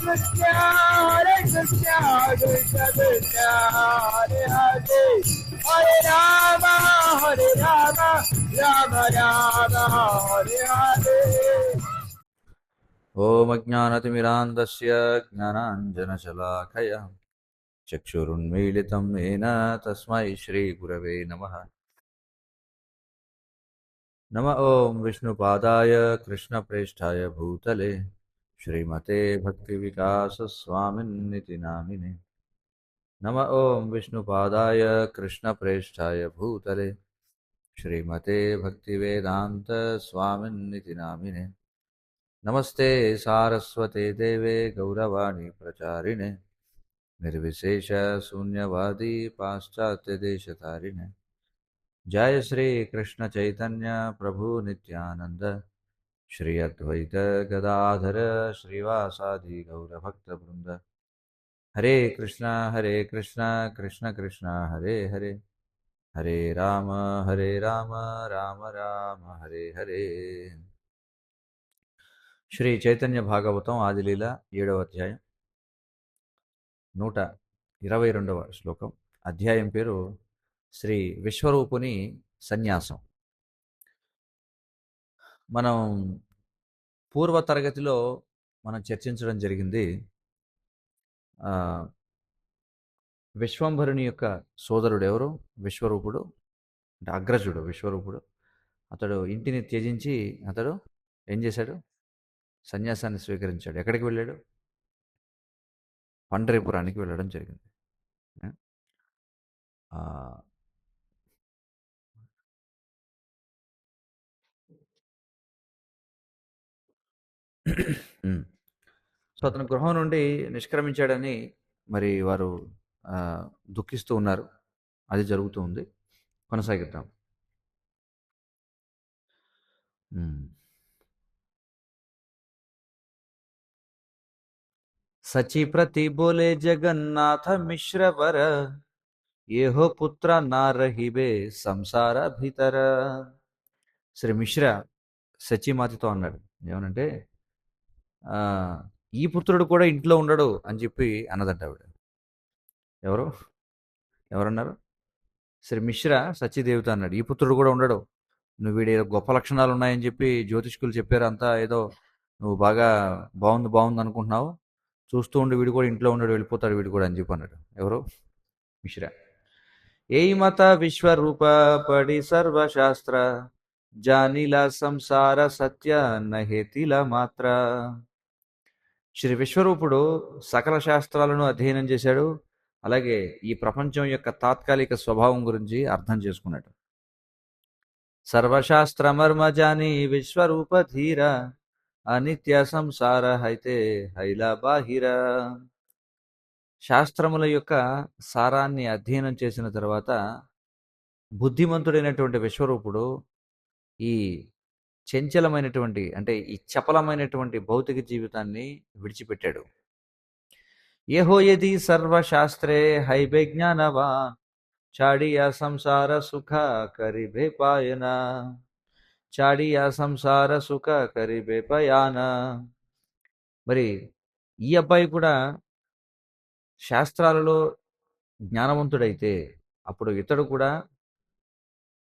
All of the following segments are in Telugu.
Krishna, Hare Krishna, Krishna Krishna, Hare Hare, Hare Rama, Rama Rama, Hare Hare. ओम अज्ञानतिमिरान्धस्य ज्ञानाञ्जनशलाकया चक्षुरुन्मीलितं येन तस्मै श्रीगुरवे नमः। नमः ॐ विष्णुपादाय कृष्णप्रेष्ठाय भूतले श्रीमते भक्तिविकासस्वामिन्निति नामिने। नमः ॐ विष्णुपादाय कृष्णप्रेष्ठाय भूतले श्रीमते भक्तिवेदान्तस्वामिन्निति नामिने। नमस्ते सारस्वते देवे गौरवाणी प्रचारिणे निर्विशेष शून्यवादी पाश्चात्य देशतारिणे। जय श्री कृष्ण चैतन्य प्रभु नित्यानंद श्री अद्वैत गदाधर श्रीवासादि गौरभक्त वृंद। हरे कृष्णा कृष्ण कृष्ण हरे हरे, हरे राम राम राम हरे हरे। శ్రీ చైతన్య భాగవతం ఆదిలీల 7వ అధ్యాయం 122వ శ్లోకం. అధ్యాయం పేరు శ్రీ విశ్వరూపుని సన్యాసం. మనం పూర్వ తరగతిలో మనం చర్చించడం జరిగింది. విశ్వంభరుని యొక్క సోదరుడు ఎవరు? విశ్వరూపుడు, అంటే అగ్రజుడు విశ్వరూపుడు. అతడు ఇంటిని త్యజించి అతడు ఏం చేశాడు? సన్యాసాన్ని స్వీకరించాడు. ఎక్కడికి వెళ్ళాడు? పండరీపురానికి వెళ్ళడం జరిగింది. సో అతను గృహం నుండి నిష్క్రమించాడని మరి వారు దుఃఖిస్తూ ఉన్నారు. అది జరుగుతూ ఉంది. కొనసాగిద్దాం. सची प्रति बोले जगन्नाथ मिश्र वर, ये हो पुत्र ना रहिबे సంసార భీతర. శ్రీ మిశ్ర సచీమాతితో అన్నాడు, ఏమనంటే ఈ పుత్రుడు కూడా ఇంట్లో ఉండడు అని చెప్పి అన్నదంట ఆవిడ. ఎవరన్నారు? శ్రీ మిశ్ర సచీదేవితో అన్నాడు, ఈ పుత్రుడు కూడా ఉండడు, నువ్వు వీడి గొప్ప లక్షణాలు ఉన్నాయని చెప్పి జ్యోతిష్కులు చెప్పారు, అంతా ఏదో నువ్వు బాగా బాగుంది అనుకుంటున్నావు, చూస్తూ ఉండి వీడు కూడా ఇంట్లో ఉండడు, వెళ్ళిపోతాడు వీడు కూడా అని చెప్పి అన్నాడు. ఎవరు? మిశ్రా. ఏ మత విశ్వరూప పడి సర్వశాస్త్ర జానిలా సంసార సత్య నహేతిల మాత్ర. శ్రీ విశ్వరూపుడు సకల శాస్త్రాలను అధ్యయనం చేశాడు, అలాగే ఈ ప్రపంచం యొక్క తాత్కాలిక స్వభావం గురించి అర్థం చేసుకున్నాడు. సర్వశాస్త్ర మర్మ జాని విశ్వరూప ధీర, అనిత్య సంసార హైతే హైలా బాహిర. శాస్త్రముల యొక్క సారాన్ని అధ్యయనం చేసిన తర్వాత బుద్ధిమంతుడైనటువంటి విశ్వరూపుడు ఈ చంచలమైనటువంటి, అంటే ఈ చపలమైనటువంటి భౌతిక జీవితాన్ని విడిచిపెట్టాడు. ఏహో యది సర్వశాస్త్రే హైబే జ్ఞానవాన్, చాడియా సంసార సుఖ కరిబే పాయన, చాడియా సంసార సుఖ కరిబే పయాన. మరి ఈ అబ్బాయి కూడా శాస్త్రాలలో జ్ఞానవంతుడైతే అప్పుడు ఇతడు కూడా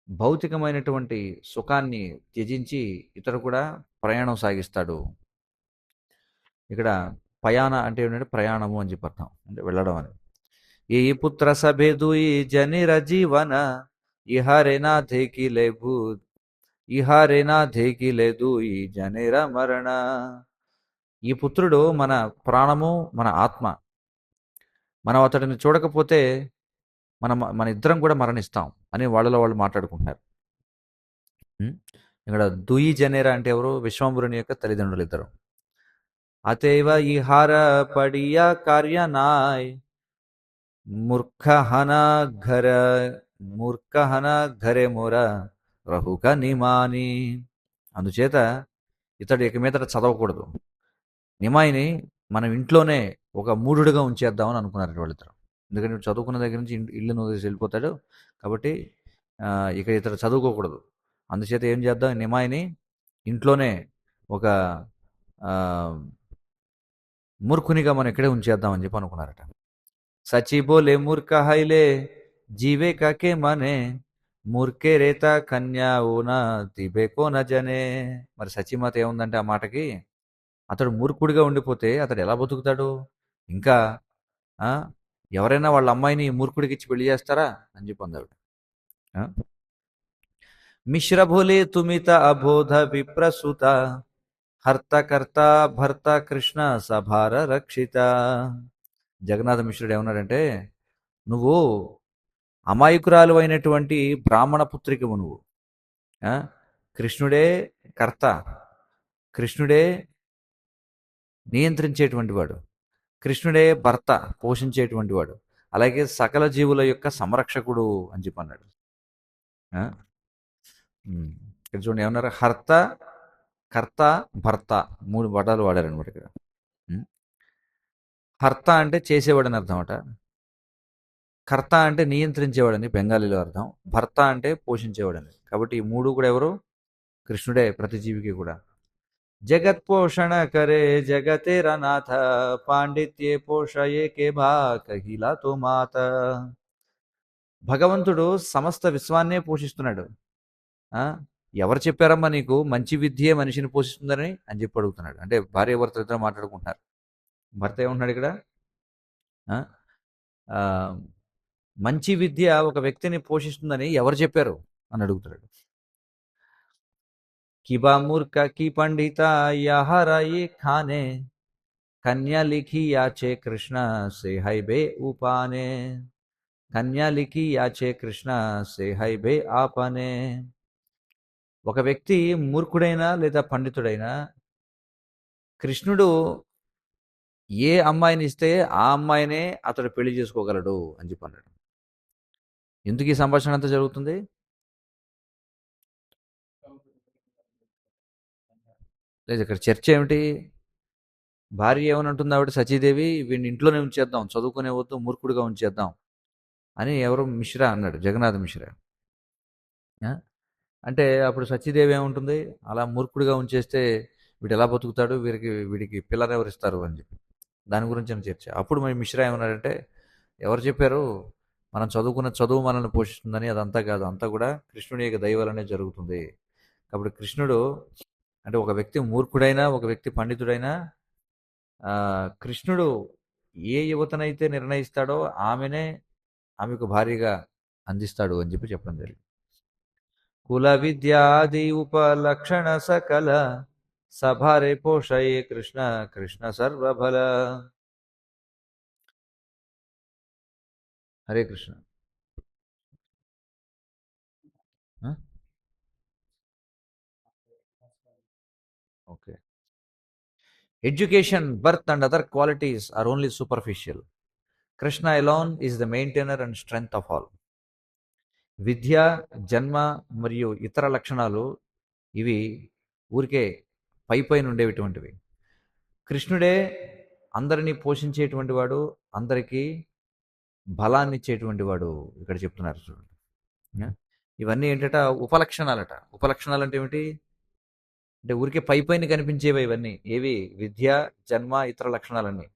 భౌతికమైనటువంటి సుఖాన్ని త్యజించి ఇతడు కూడా ప్రయాణం సాగిస్తాడు. ఇక్కడ పయాన అంటే ఏంటంటే ప్రయాణము అని చెప్పి అర్థం, అంటే వెళ్ళడం అని. ఈ పుత్ర సభేదుయి జనిర జీవన, ఇహారేనా ధేకిలే భూత్, ఇహారేనా ధేకిలే దూయి జనిర మరణ. ఈ పుత్రుడు మన ప్రాణము, మన ఆత్మ. మనం అతడిని చూడకపోతే మన ఇద్దరం కూడా మరణిస్తాం అని వాళ్ళలో వాళ్ళు మాట్లాడుకుంటున్నారు. ఇక్కడ దుయి జనేరా అంటే ఎవరు? విశ్వంభరుని యొక్క తల్లిదండ్రులు ఇద్దరు. అతేవ ఇహార పడియా కార్యనాయ్, మూర్ఖహన ఘరే మోర రహుక నిమాని. అందుచేత ఇతడు ఇక మీద చదవకూడదు. నిమాయిని మనం ఇంట్లోనే ఒక మూఢుడుగా ఉంచేద్దామని అనుకున్నారు వాళ్ళిద్దరు. ఎందుకంటే చదువుకున్న దగ్గర నుంచి ఇల్లు వదిలేసి వెళ్ళిపోతాడు కాబట్టి ఇక ఇతడు చదువుకోకూడదు. అందుచేత ఏం చేద్దాం, నిమాయిని ఇంట్లోనే ఒక మూర్ఖునిగా మనం ఇక్కడే ఉంచేద్దామని చెప్పి అనుకున్నారట. సచి బోలే మూర్ఖ హైలే జీవే కాకే మనే మూర్ఖే రేత కన్యా ఊన తిబేకో నజనే. మరి సచీమాత ఏముందంటే ఆ మాటకి, అతడు మూర్ఖుడిగా ఉండిపోతే అతడు ఎలా బతుకుతాడు? ఇంకా ఆ, ఎవరైనా వాళ్ళ అమ్మాయిని మూర్ఖుడికి ఇచ్చి పెళ్లి చేస్తారా అని చెప్పి అందావిడ. ఆ? మిశ్ర భోలే తుమిత అబోధ విప్రసుత హర్త కర్త భర్త కృష్ణ సభార రక్షిత. జగన్నాథ మిశ్రుడు ఏమన్నాడంటే, నువ్వు అమాయకురాలు అయినటువంటి బ్రాహ్మణ పుత్రికవు నువ్వు. ఆ? కృష్ణుడే కర్త, కృష్ణుడే నియంత్రించేటువంటి వాడు, కృష్ణుడే భర్త పోషించేటువంటి వాడు, అలాగే సకల జీవుల యొక్క సంరక్షకుడు అని చెప్పి అన్నాడు. ఆ? ఇక్కడ చూడండి ఏమన్నారు, హర్త కర్త భర్త మూడు పదాలు వాడారనమాట ఇక్కడ. ఉమ్. హర్త అంటే చేసేవాడని అర్థం అట, కర్త అంటే నియంత్రించేవాడని బెంగాలీలో అర్థం, భర్త అంటే పోషించేవాడని. కాబట్టి ఈ మూడు కూడా ఎవరు? కృష్ణుడే ప్రతి జీవికి కూడా. జగత్ పోషణ కరే జగతేర నాథ పాండిత్యే పోషయే కే భా కహిలా తో మాత. భగవంతుడు సమస్త విశ్వాన్నే పోషిస్తున్నాడు. ఆ? ఎవరు చెప్పారమ్మా నీకు మంచి విద్యే మనిషిని పోషిస్తుందని అని చెప్పి అడుగుతున్నాడు. అంటే భార్య భర్త ఇద్దరు మాట్లాడుకుంటున్నారు. భర్త ఏమంటున్నాడు ఇక్కడ? ఆ? ఆ, మంచి విద్య ఒక వ్యక్తిని పోషిస్తుందని ఎవరు చెప్పారు అని అడుగుతున్నాడు. కిబా మూర్ఖ కి పండిత యహరాయి ఖానే కన్యా లిఖి యాచే కృష్ణ సే హై బే ఉపానే. కన్యా లిఖి యాచే కృష్ణ సే హై బే ఆపనే. ఒక వ్యక్తి మూర్ఖుడైనా లేదా పండితుడైనా కృష్ణుడు ఏ అమ్మాయిని ఇస్తే ఆ అమ్మాయినే అతడు పెళ్లి చేసుకోగలడు అని చెప్పి అన్నాడు. ఎందుకు ఈ సంభాషణ అంతా జరుగుతుంది? లేదు, ఇక్కడ చర్చ ఏమిటి? భార్య ఏమనంటుంది ఆవిడ సచీదేవి, వీడిని ఇంట్లోనే ఉంచేద్దాం, చదువుకునే వద్దు, మూర్ఖుడిగా ఉంచేద్దాం అని ఎవరు మిశ్రా అన్నాడు, జగన్నాథ మిశ్రా. ఆ? అంటే అప్పుడు సచీదేవి ఏముంటుంది, అలా మూర్ఖుడిగా ఉంచేస్తే వీడు ఎలా బతుకుతాడు, వీడికి పిల్లలు ఎవరు ఇస్తారు అని చెప్పి దాని గురించి అని చర్చ. అప్పుడు మరి మిశ్రా ఏమన్నాడంటే, ఎవరు చెప్పారు మనం చదువుకున్న చదువు మనల్ని పోషిస్తుందని? అదంతా కాదు, అంతా కూడా కృష్ణుడి యొక్క దయ వల్లనే జరుగుతుంది. కాబట్టి కృష్ణుడు అంటే ఒక వ్యక్తి మూర్ఖుడైనా ఒక వ్యక్తి పండితుడైనా కృష్ణుడు ఏ యువతనైతే నిర్ణయిస్తాడో ఆమెకు భారీగా అందిస్తాడు అని చెప్పి చెప్పడం జరిగింది. కుల విద్యాది ఉపలక్షణ సకల సభారే పోషయే కృష్ణ కృష్ణ సర్వబల. హరే Krishna. Okay. Education, birth and other qualities are only superficial. Krishna alone is the maintainer and strength of all. విద్య, జన్మ మరియు ఇతర లక్షణాలు ఇవి ఊరికే పైపైన ఉండేటువంటివి. కృష్ణుడే అందరినీ పోషించేటువంటి వాడు, అందరికీ బలాన్ని ఇచ్చేటువంటి వాడు ఇక్కడ చెప్తున్నారు చూడండి. ఆ? ఇవన్నీ ఏంటట ఉపలక్షణాలట. ఉపలక్షణాలు అంటే ఏమిటి? అంటే ఊరికే పైపైన కనిపించేవి ఇవన్నీ. ఏవి? విద్య, జన్మ, ఇతర లక్షణాలన్నీ.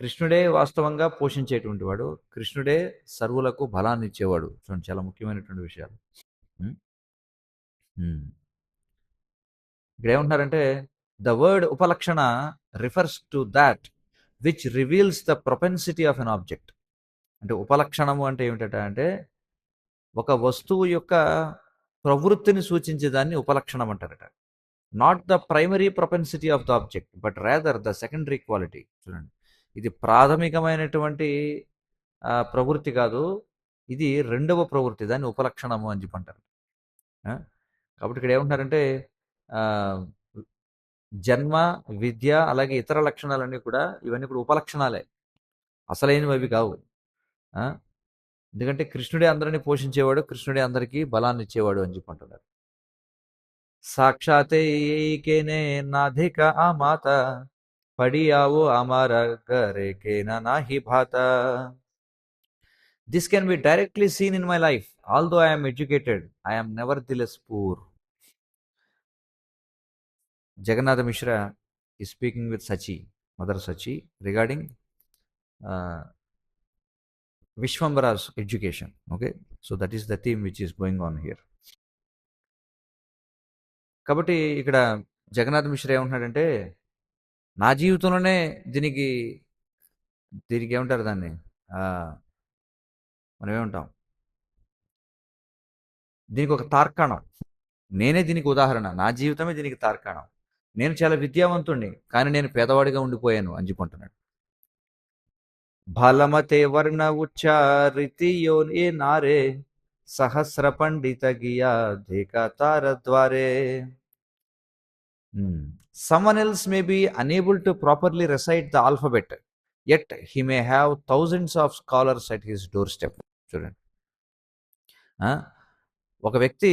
కృష్ణుడే వాస్తవంగా పోషించేటువంటి వాడు, కృష్ణుడే సర్వులకు బలాన్ని ఇచ్చేవాడు. చూడండి, చాలా ముఖ్యమైనటువంటి విషయాలు. ఉమ్, ఉమ్. ఇక్కడ ఏమంటున్నారంటే, ద వర్డ్ ఉపలక్షణ refers to that which reveals the propensity of an object. అంటే ఉపలక్షణము అంటే ఏమిటట అంటే, ఒక వస్తువు యొక్క ప్రవృత్తిని సూచించేదాన్ని ఉపలక్షణం అంటారట. Not the primary propensity of the object but rather the secondary quality. చూడండి, ఇది ప్రాథమికమైనటువంటి ప్రవృత్తి కాదు, ఇది రెండవ ప్రవృత్తి, దాన్ని ఉపలక్షణము అని చెప్పి అంటారు. ఆ? కాబట్టి ఇక్కడ ఏమంటున్నారంటే ఆ, జన్మ, విద్య, అలాగే ఇతర లక్షణాలన్నీ కూడా ఇవన్నీ కూడా ఉపలక్షణాలే, అసలైనవి అవి కావు. ఆ? ఎందుకంటే కృష్ణుడే అందరినీ పోషించేవాడు, కృష్ణుడే అందరికీ బలాన్ని ఇచ్చేవాడు అని చెప్పి అంటున్నారు. సాక్షాతే ఏకేనే నాధిక ఆ మాత పడియావో అమర గరేకేన నాహి భాత. This can be directly seen in my life. Although I am educated, I am nevertheless poor. Jagannath Mishra is speaking with Sachi, Mother Sachi, regarding Vishwambara's education. Okay, so that is the theme which is going on here. కాబట్టి ఇక్కడ జగన్నాథ్ మిశ్రా ఏమంటున్నాడంటే, నా జీవితంలోనే దీనికి దీనికి ఏమంటారు దాన్ని, మనం ఏమంటాం, దీనికి ఒక తార్కాణం, నేనే దీనికి ఉదాహరణ, నా జీవితమే దీనికి తార్కాణం. నేను చాలా విద్యావంతుణ్ణి, కానీ నేను పేదవాడిగా ఉండిపోయాను అని చెప్పుకుంటున్నాడు. బాలమతే వర్ణ ఉచ్చారితియో ఏ నారే సహస్ర పండిత గియా ధేకా తార ద్వారే. Someone else may be unable to properly recite the alphabet, yet he may have thousands of scholars at his doorstep. చూడండి, ఒక వ్యక్తి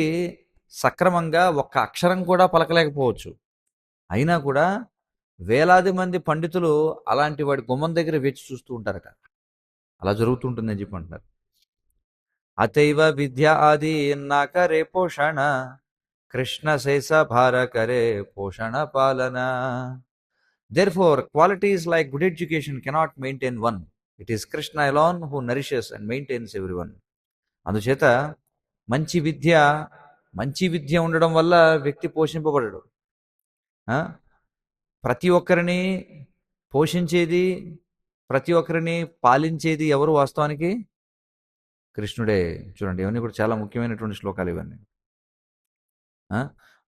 సక్రమంగా ఒక్క అక్షరం కూడా పలకలేకపోవచ్చు, అయినా కూడా వేలాది మంది పండితులు అలాంటి వాడి గుమ్మం దగ్గర వేచి చూస్తూ ఉంటారట. అలా జరుగుతుంటుందని చెప్పి అంటున్నారు. అతైవ విద్య ఆది నాకరే పోషణ కృష్ణ శేష భార కరే పోషణ పాలన. Therefore, qualities like good education cannot maintain one. It is Krishna alone who nourishes and maintains everyone. అందుచేత మంచి విద్య ఉండడం వల్ల వ్యక్తి పోషింపబడడు. ప్రతి ఒక్కరిని పోషించేది, ప్రతి ఒక్కరిని పాలించేది ఎవరు? వాస్తవానికి కృష్ణుడే. చూడండి, ఇవన్నీ కూడా చాలా ముఖ్యమైనటువంటి శ్లోకాలు ఇవన్నీ.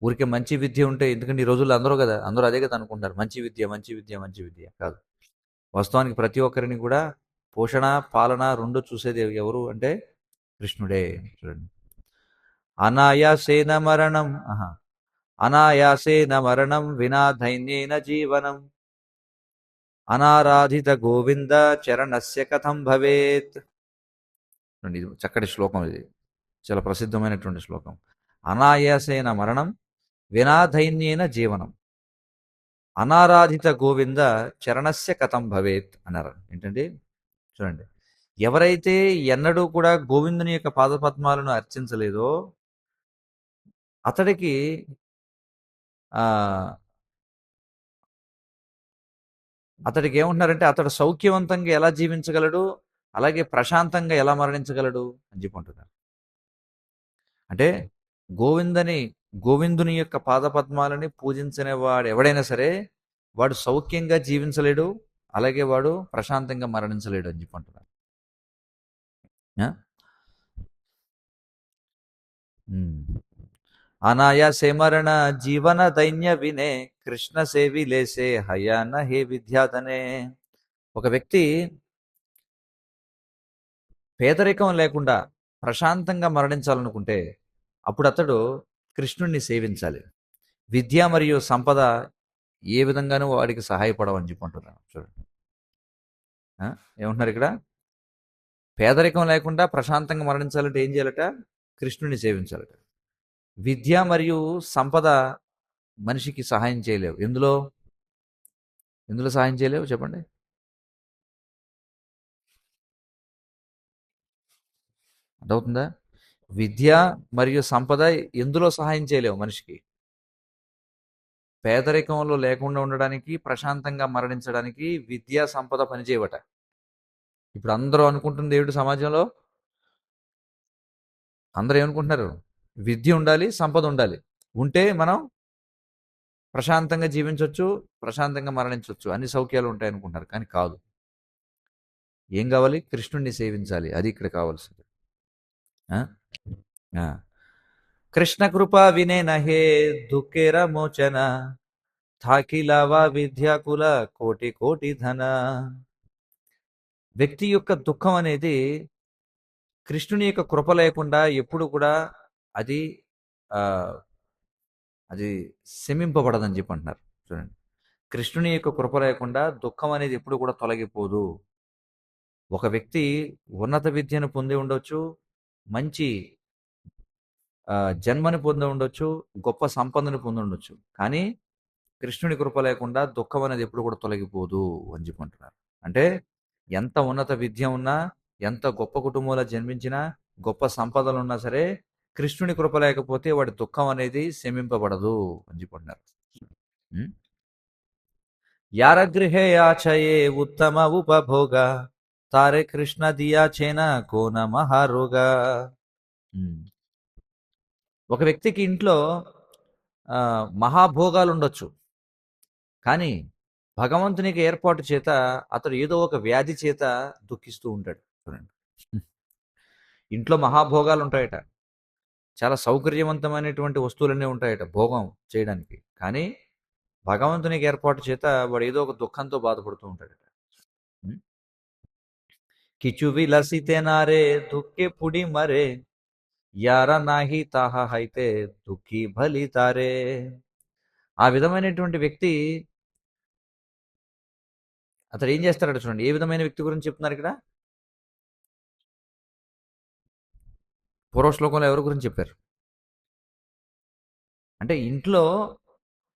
ఊరికే మంచి విద్య ఉంటే, ఎందుకంటే ఈ రోజుల్లో అందరూ అదే కదా అనుకుంటారు, మంచి విద్య కాదు. వాస్తవానికి ప్రతి ఒక్కరిని కూడా పోషణ పాలన రెండు చూసేది ఎవరు అంటే కృష్ణుడే. చూడండి, అనాయాసేన మరణం వినా ధైన్యేన జీవనం అనారాధిత గోవింద చరణస్య కథం భవేత్. ఇది చక్కటి శ్లోకం, ఇది చాలా ప్రసిద్ధమైనటువంటి శ్లోకం. అనాయాసేన మరణం వినా ధైన్యేన జీవనం అనారాధిత గోవింద చరణస్య కథం భవేత్ అన్నారు. ఏంటంటే చూడండి, ఎవరైతే ఎన్నడూ కూడా గోవిందుని యొక్క పాదపద్మాలను అర్చించలేదో అతడికి ఏమంటున్నారంటే, అతడు సౌఖ్యవంతంగా ఎలా జీవించగలడు, అలాగే ప్రశాంతంగా ఎలా మరణించగలడు అని చెప్పుకుంటున్నారు. అంటే గోవిందుని యొక్క పాదపద్మాలని పూజించిన వాడు ఎవడైనా సరే వాడు సౌఖ్యంగా జీవించలేడు, అలాగే వాడు ప్రశాంతంగా మరణించలేడు అని చెప్పుకుంటున్నారు. అనాయాసే మరణ జీవన దైన్య వినే కృష్ణ సేవి లేసే హయాన హే విద్యాధనే. ఒక వ్యక్తి పేదరికం లేకుండా ప్రశాంతంగా మరణించాలనుకుంటే అప్పుడు అతడు కృష్ణుణ్ణి సేవించాలి. విద్య మరియు సంపద ఏ విధంగానూ వాడికి సహాయపడవని చెప్పుకుంటున్నాను. చూడండి, ఏమంటున్నారు ఇక్కడ, పేదరికం లేకుండా ప్రశాంతంగా మరణించాలంటే ఏం చేయాలట? కృష్ణుణ్ణి సేవించాలట. విద్య మరియు సంపద మనిషికి సహాయం చేయలేవు. ఎందులో సహాయం చేయలేవు చెప్పండి? అర్థవుతుందా? విద్య మరియు సంపద ఎందులో సహాయం చేయలేవు మనిషికి? పేదరికంలో లేకుండా ఉండడానికి, ప్రశాంతంగా మరణించడానికి విద్య సంపద పనిచేయవట. ఇప్పుడు అందరూ అనుకుంటుంది ఏమిటి సమాజంలో? అందరూ ఏమనుకుంటున్నారు? విద్య ఉండాలి, సంపద ఉండాలి, ఉంటే మనం ప్రశాంతంగా జీవించవచ్చు, ప్రశాంతంగా మరణించవచ్చు, అన్ని సౌఖ్యాలు ఉంటాయి అనుకుంటున్నారు. కానీ కాదు. ఏం కావాలి? కృష్ణుణ్ణి సేవించాలి. అది ఇక్కడ కావాల్సింది. కృష్ణ కృపా వినే నహే దుఃఖేర మోచన థాకిలావా విద్యాకుల కోటి కోటి ధన. వ్యక్తి యొక్క దుఃఖం అనేది కృష్ణుని యొక్క కృప లేకుండా ఎప్పుడు కూడా అది శమింపబడదని చెప్పి అంటున్నారు. చూడండి, కృష్ణుని యొక్క కృప లేకుండా దుఃఖం అనేది ఎప్పుడు కూడా తొలగిపోదు. ఒక వ్యక్తి ఉన్నత విద్యను పొంది ఉండొచ్చు, మంచి జన్మని పొంది ఉండొచ్చు, గొప్ప సంపదను పొంది ఉండొచ్చు, కానీ కృష్ణుని కృప లేకుండా దుఃఖం అనేది ఎప్పుడు కూడా తొలగిపోదు అని చెప్పుకుంటున్నారు. అంటే ఎంత ఉన్నత విద్య ఉన్నా, ఎంత గొప్ప కుటుంబంలో జన్మించినా, గొప్ప సంపదలు ఉన్నా సరే కృష్ణుని కృప లేకపోతే వాడి దుఃఖం అనేది శమింపబడదు అని చెప్పుకుంటున్నారు. यार गृहे आचये उत्तम उपभोग తారే కృష్ణ దియా చేన కోన మహారోగా. ఉమ్. ఒక వ్యక్తికి ఇంట్లో మహాభోగాలు ఉండొచ్చు, కానీ భగవంతునికి ఏర్పాటు చేత అతడు ఏదో ఒక వ్యాధి చేత దుఃఖిస్తూ ఉంటాడు. చూడండి, ఇంట్లో మహాభోగాలు ఉంటాయట, చాలా సౌకర్యవంతమైనటువంటి వస్తువులన్నీ ఉంటాయట భోగం చేయడానికి, కానీ భగవంతునికి ఏర్పాటు చేత వాడు ఏదో ఒక దుఃఖంతో బాధపడుతూ ఉంటాడట. ఉం? కిచు విలసితే నారే దుఃఖే పుడి మరే యార నాహి తాహ అయితే దుఃఖి భలి తారే. ఆ విధమైనటువంటి వ్యక్తి అతడు ఏం చేస్తాడట చూడండి. ఏ విధమైన వ్యక్తి గురించి చెప్తున్నారు ఇక్కడ? పూర్వ శ్లోకంలో ఎవరి గురించి చెప్పారు? అంటే ఇంట్లో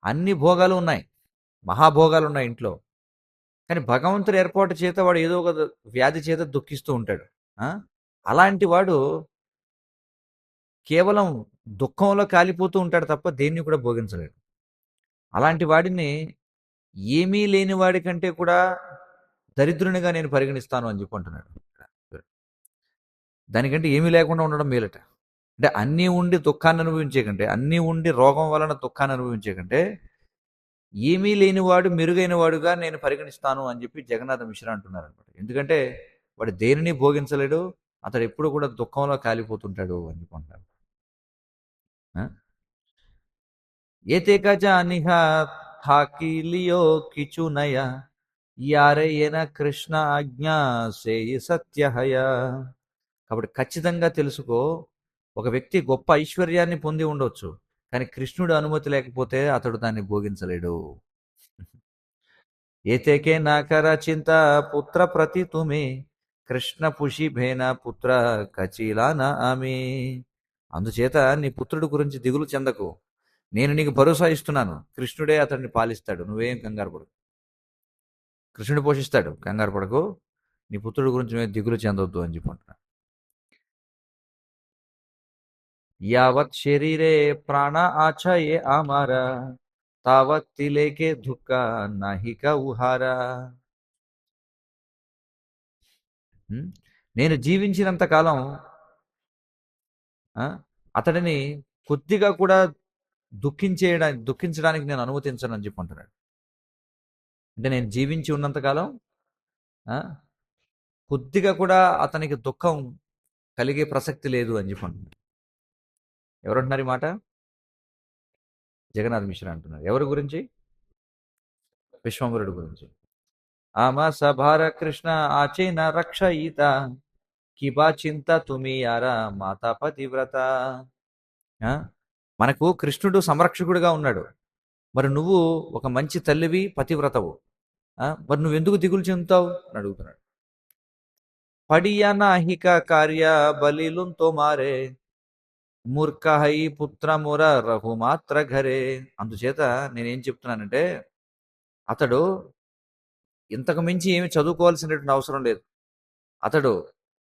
అన్ని భోగాలు ఉన్నాయి, మహాభోగాలు ఉన్నాయి ఇంట్లో, కానీ భగవంతుడి ఏర్పాటు చేత వాడు ఏదో ఒక వ్యాధి చేత దుఃఖిస్తూ ఉంటాడు. ఆ? అలాంటి వాడు కేవలం దుఃఖంలో కాలిపోతూ ఉంటాడు తప్ప దేన్ని కూడా భోగించలేడు. అలాంటి వాడిని ఏమీ లేని వాడి కంటే కూడా దరిద్రునిగా నేను పరిగణిస్తాను అని చెప్పి అంటున్నాడు. దానికంటే ఏమీ లేకుండా ఉండడం మేలట. అంటే అన్నీ ఉండి దుఃఖాన్ని అనుభవించే కంటే, అన్నీ ఉండి రోగం వలన దుఃఖాన్ని అనుభవించే కంటే, ఏమీ లేనివాడు మెరుగైన వాడుగా నేను పరిగణిస్తాను అని చెప్పి జగన్నాథ మిశ్ర అంటున్నారు అనమాట. ఎందుకంటే వాడు దేనిని భోగించలేడు, అతడు ఎప్పుడు కూడా దుఃఖంలో కాలిపోతుంటాడు అని చెప్పి అంటారు. ఏతే గజానిహ థాకిలియో కిచునయ యారయ్యన కృష్ణ ఆజ్ఞా సేయి సత్యహయ. కాబట్టి ఖచ్చితంగా తెలుసుకో, ఒక వ్యక్తి గొప్ప ఐశ్వర్యాన్ని పొంది ఉండొచ్చు, కానీ కృష్ణుడు అనుమతి లేకపోతే అతడు దాన్ని భోగించలేడు. ఏతేకే నాకర చింత పుత్ర ప్రతి తుమే కృష్ణ పుషిభేన పుత్ర కచీలాన ఆమె. అందుచేత నీ పుత్రుడు గురించి దిగులు చెందకు, నేను నీకు భరోసా ఇస్తున్నాను, కృష్ణుడే అతడిని పాలిస్తాడు, నువ్వేం కంగారు పడకు. కృష్ణుడు పోషిస్తాడు, కంగారు పడకు, నీ పుత్రుడు గురించి నువ్వే దిగులు చెందొద్దు అని చెప్పంటున్నా. యావత్ శరీరే ప్రాణ ఆచయే అమర తావత్ తిలేకే దుఃఖ నాహిక ఉహార. నేను జీవించినంత కాలం అతడిని కొద్దిగా కూడా దుఃఖించడానికి నేను అనుమతించను అని చెప్పి అంటున్నాడు. అంటే నేను జీవించి ఉన్నంతకాలం కొద్దిగా కూడా అతనికి దుఃఖం కలిగే ప్రసక్తి లేదు అని చెప్పి అంటున్నాడు. ఎవరంటున్నారు ఈ మాట? జగన్నాథ్ మిశ్ర అంటున్నారు. ఎవరి గురించి? విశ్వంభరుడు గురించి. ఆమ సభార కృష్ణ ఆచేన రక్షయిత కిబా చింత తుమి యారా మాతా పతివ్రత. మనకు కృష్ణుడు సంరక్షకుడిగా ఉన్నాడు, మరి నువ్వు ఒక మంచి తల్లివి, పతివ్రతవు, మరి నువ్వెందుకు దిగులు చెందుతావు అని అడుగుతున్నాడు. పడియా నాహిక కార్య బలిలుంతో మారే మూర్ఖహై పుత్రముర రఘుమాత్ర ఘరే. అందుచేత నేనేం చెప్తున్నానంటే, అతడు ఇంతకు మించి ఏమి చదువుకోవాల్సినటువంటి అవసరం లేదు, అతడు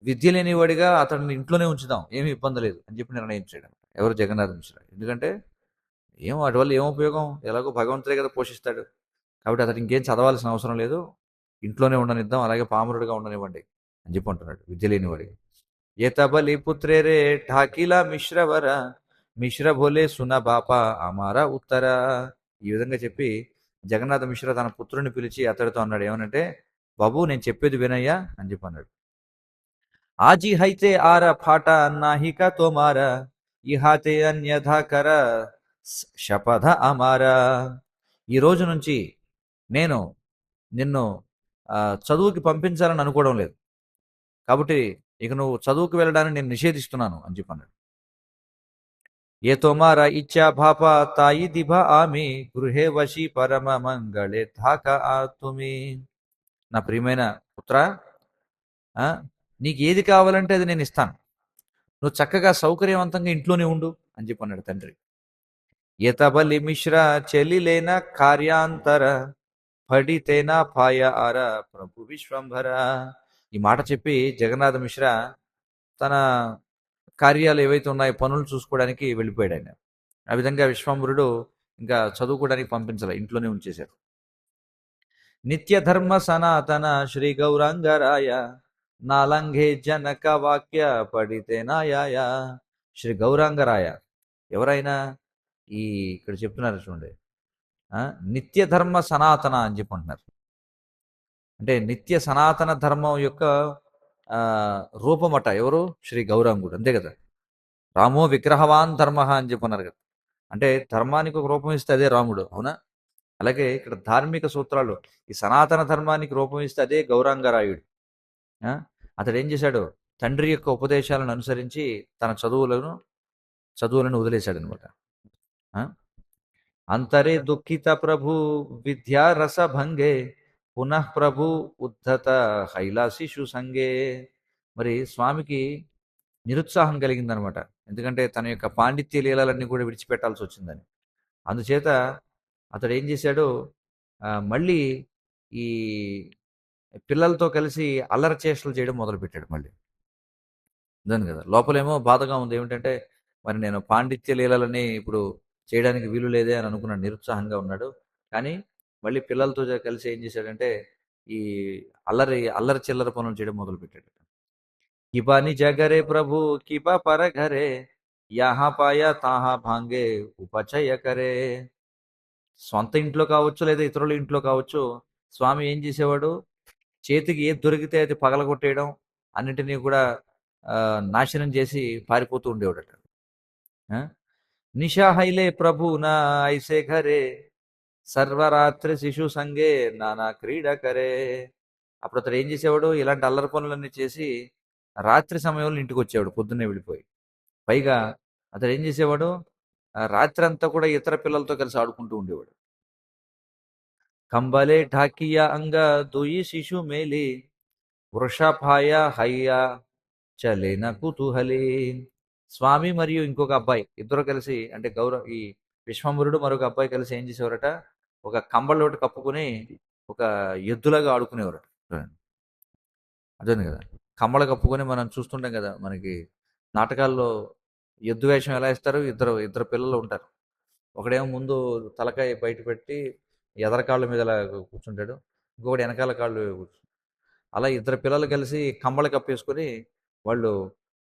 విద్య లేనివాడిగా అతడిని ఇంట్లోనే ఉంచుదాం, ఏమీ ఇబ్బంది లేదు అని చెప్పి నిర్ణయించాడు. ఎవరు? జగన్నాథ మిశ్ర. ఎందుకంటే వాటి వల్ల ఏం ఉపయోగం, ఎలాగో భగవంతుడే కదా పోషిస్తాడు, కాబట్టి అతడు ఇంకేం చదవాల్సిన అవసరం లేదు, ఇంట్లోనే ఉండనిద్దాం, అలాగే పామరుడిగా ఉండనివ్వండి అని చెప్పి అంటున్నాడు, విద్య లేనివాడిగా. ఏతబలి పుత్రేరే ఠాకిలా మిశ్రవర మిశ్ర భోలే సున బాప అమారా ఉత్తర. ఈ విధంగా చెప్పి జగన్నాథ మిశ్ర తన పుత్రుని పిలిచి అతడితో అన్నాడు, ఏమనంటే, బాబు నేను చెప్పేది వినయ్యా అని చెప్పి అన్నాడు. ఆజీ హైతే ఆర ఫాట నాహిక తోమార ఇహాతే అన్యథాకర శపథ అమార. ఈ రోజు నుంచి నేను నిన్ను చదువుకి పంపించాలని అనుకోవడం లేదు, కాబట్టి ఇక నువ్వు చదువుకు వెళ్ళడాన్ని నేను నిషేధిస్తున్నాను అని చెప్పన్నాడు. ఏ తోమార ఇచ్చా భాప తాయి దిభ ఆమె గృహే వశి పరమ మంగళే ధాక ఆతుమి. నా ప్రియమైన పుత్ర, నీకు ఏది కావాలంటే అది నేను ఇస్తాను, నువ్వు చక్కగా సౌకర్యవంతంగా ఇంట్లోనే ఉండు అని చెప్పన్నాడు తండ్రి. ఎతబలి మిశ్ర చెలిలేన కార్యాంతర పడితేనా పాయ ఆర ప్రభు విశ్వంభర. ఈ మాట చెప్పి జగన్నాథ మిశ్ర తన కార్యాలు ఏవైతే ఉన్నాయో పనులు చూసుకోవడానికి వెళ్ళిపోయాడు ఆయన. ఆ విధంగా విశ్వంభరుడు ఇంకా చదువుకోవడానికి పంపించాలి, ఇంట్లోనే ఉంచేశారు. నిత్య ధర్మ సనాతన శ్రీ గౌరాంగరాయ నాలంఘే జనక వాక్య పడితే నాయాయ. శ్రీ గౌరాంగరాయ ఎవరైనా ఈ ఇక్కడ చెప్తున్నారు చూడండి, నిత్య ధర్మ సనాతన అని చెప్పుకుంటున్నారు. అంటే నిత్య సనాతన ధర్మం యొక్క రూపమట ఎవరు? శ్రీ గౌరాంగుడు, అంతే కదా. రామో విగ్రహవాన్ ధర్మ అని చెప్పున్నారు కదా. అంటే ధర్మానికి ఒక రూపం ఇస్తే అదే రాముడు, అవునా? అలాగే ఇక్కడ ధార్మిక సూత్రాలు ఈ సనాతన ధర్మానికి రూపం ఇస్తే అదే గౌరాంగరాయుడు. అతడు ఏం చేశాడు? తండ్రి యొక్క ఉపదేశాలను అనుసరించి తన చదువులను వదిలేశాడు అనమాట. అంతరే దుఃఖిత ప్రభు విద్యారస భంగే పునః ప్రభు ఉద్ధత హైలాశిషు సంగే. మరి స్వామికి నిరుత్సాహం కలిగిందనమాట. ఎందుకంటే తన యొక్క పాండిత్య లీలలన్నీ కూడా విడిచిపెట్టాల్సి వచ్చిందని. అందుచేత అతడు ఏం చేశాడు? మళ్ళీ ఈ పిల్లలతో కలిసి అల్లరి చేష్టలు చేయడం మొదలుపెట్టాడు మళ్ళీ. దాని కదా లోపలేమో బాధగా ఉంది. ఏమిటంటే మరి నేను పాండిత్య లీలలని ఇప్పుడు చేయడానికి వీలు లేదే అని అనుకున్నాడు, నిరుత్సాహంగా ఉన్నాడు. కానీ మళ్ళీ పిల్లలతో కలిసి ఏం చేశాడంటే ఈ అల్లరి చిల్లర పనులు చేయడం మొదలుపెట్టాడు. కిబాని జగరే ప్రభు కిబా పర ఘరే యహా పాయ తాహా భాంగే ఉపచయ కరే. సొంత ఇంట్లో కావచ్చు లేదా ఇతరుల ఇంట్లో కావచ్చు, స్వామి ఏం చేసేవాడు? చేతికి ఏది దొరికితే అది పగలగొట్టేయడం, అన్నింటినీ కూడా నాశనం చేసి పారిపోతూ ఉండేవాడట. నిషా హైలే ప్రభు నా ఐసే ఘరే సర్వరాత్రి శిశు సంగే నానా క్రీడ కరే. అప్పుడు అతడు ఏం చేసేవాడు? ఇలాంటి అల్లరి పనులన్నీ చేసి రాత్రి సమయంలో ఇంటికి వచ్చేవాడు, పొద్దున్నే వెళ్ళిపోయి. పైగా అతడు ఏం చేసేవాడు? రాత్రి అంతా కూడా ఇతర పిల్లలతో కలిసి ఆడుకుంటూ ఉండేవాడు. కంబలే ఢాకియా అంగ దుయి శిశు మేలి వృషభాయ హయ్యా చలేన కుతూహలి. స్వామి మరియు ఇంకొక అబ్బాయి ఇద్దరు కలిసి, అంటే ఈ విశ్వంభరుడు మరొక అబ్బాయి కలిసి ఏం చేసేవారట? ఒక కంబళోటి కప్పుకొని ఒక ఎద్దులాగా ఆడుకునేవారట. అదే కదా, కమ్మలు కప్పుకొని మనం చూస్తుంటాం కదా, మనకి నాటకాల్లో ఎద్దు వేషం ఎలా ఇస్తారు? ఇద్దరు పిల్లలు ఉంటారు. ఒకడేమో ముందు తలకాయ బయట పెట్టి ఎదరకాళ్ళ మీద అలా కూర్చుంటాడు, ఇంకొకటి వెనకాల కాళ్ళు అలా ఇద్దరు పిల్లలు కలిసి కమ్మలు కప్పేసుకొని వాళ్ళు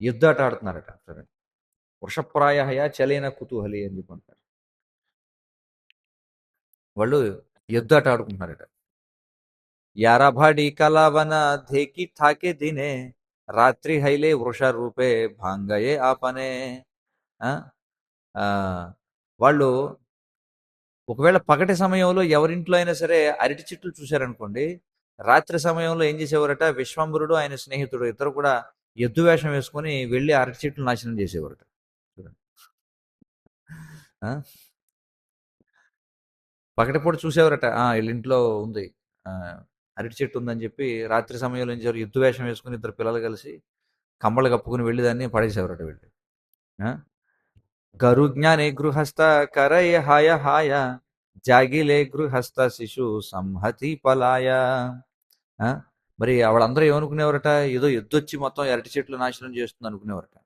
యుద్ధాట ఆడుతున్నారట. సరే, వృషప్రాయ చలేన కుతూహలి అని చెప్పి అంటారు. వాళ్ళు యుద్ధాట ఆడుకుంటున్నారట. యారాభాడి కలావన ధేకి ఠాకే దినే రాత్రి హైలే వృష రూపే భాంగయే ఆపనే. వాళ్ళు ఒకవేళ పగటి సమయంలో ఎవరింట్లో అయినా సరే అరటి చెట్లు చూశారనుకోండి, రాత్రి సమయంలో ఏం చేసేవారట? విశ్వంభరుడు ఆయన స్నేహితుడు ఇద్దరు కూడా ఎద్దు వేషం వేసుకొని వెళ్ళి అరటి చెట్లు నాశనం చేసేవారట. పగటిపూట చూసేవారట, వీళ్ళింట్లో ఉంది అరటి చెట్టు ఉందని చెప్పి రాత్రి సమయంలో ఏం చేశారు? ఎద్దు వేషం వేసుకుని ఇద్దరు పిల్లలు కలిసి కమ్మలు కప్పుకుని వెళ్ళి దాన్ని పడేసేవారట వెళ్ళి. గరుజ్ఞానే గృహస్థ కరయ హాయ హాయ జాగిలే గృహస్థ శిశు సంహతి పలాయ. మరి వాళ్ళందరూ ఏమనుకునేవారట? ఏదో ఎద్దొచ్చి మొత్తం అరటి చెట్లు నాశనం చేస్తుంది అనుకునేవారట.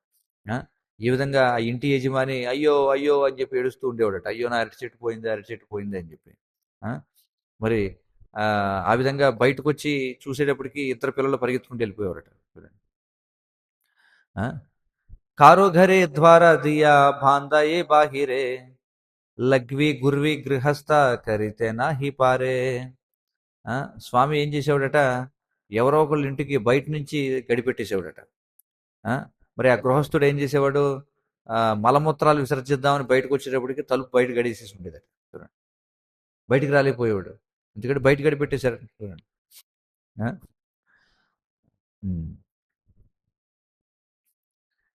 ఈ విధంగా ఆ ఇంటి యజమాని అయ్యో అయ్యో అని చెప్పి ఏడుస్తూ ఉండేవాడట. అయ్యో నా అరటి చెట్టు పోయింది అని చెప్పి. మరి ఆ విధంగా బయటకు వచ్చి చూసేటప్పటికి ఇద్దరు పిల్లలు పరిగెత్తుకుంటూ వెళ్ళిపోయేవారట. కారో ఘరే ద్వార దియా భాందాయే బాహిరే లగ్వి గుర్వి గృహస్థ కరితే నాహి పారే. స్వామి ఏం చేసేవాడట? ఎవరో ఒకళ్ళు ఇంటికి బయట నుంచి గడిపెట్టేసేవాడట. మరి ఆ గృహస్థుడు ఏం చేసేవాడు? మలమూత్రాలు విసర్జిద్దామని బయటకు వచ్చేటప్పటికి తలుపు బయట గడిసేసి ఉండేదట. చూడండి, బయటికి రాలేకపోయేవాడు, ఎందుకంటే బయట గడిపెట్టేశారు. చూడండి,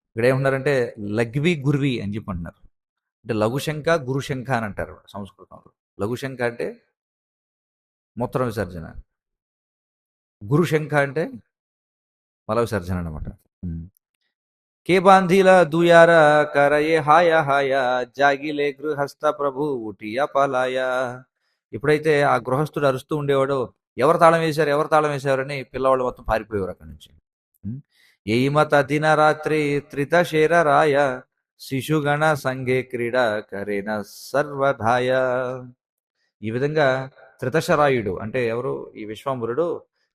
ఇక్కడ ఏమన్నారంటే లగ్వి గుర్వి అని చెప్పి అంటున్నారు. అంటే లఘుశంఖ గురుశంఖ అని అంటారు సంస్కృతంలో. లఘుశంఖ అంటే మూత్ర విసర్జన, గురుశంఖ అంటే మల విసర్జన అనమాట. కే బాంధీల దుయార కరయే హాయ హాయ జాగిలే గృహస్థ ప్రభు ఉటియా పలాయ. ఎప్పుడైతే ఆ గృహస్థుడు అరుస్తూ ఉండేవాడో ఎవరు తాళం వేశారని పిల్లవాళ్ళు మొత్తం పారిపోయేవారు అక్కడి నుంచి. ఏమత దిన రాత్రి త్రిత శేర రాయ శిశుగణ సంఘే క్రీడ కరేన సర్వధాయ. ఈ విధంగా త్రితశరాయుడు అంటే ఎవరు? ఈ విశ్వాంబరుడు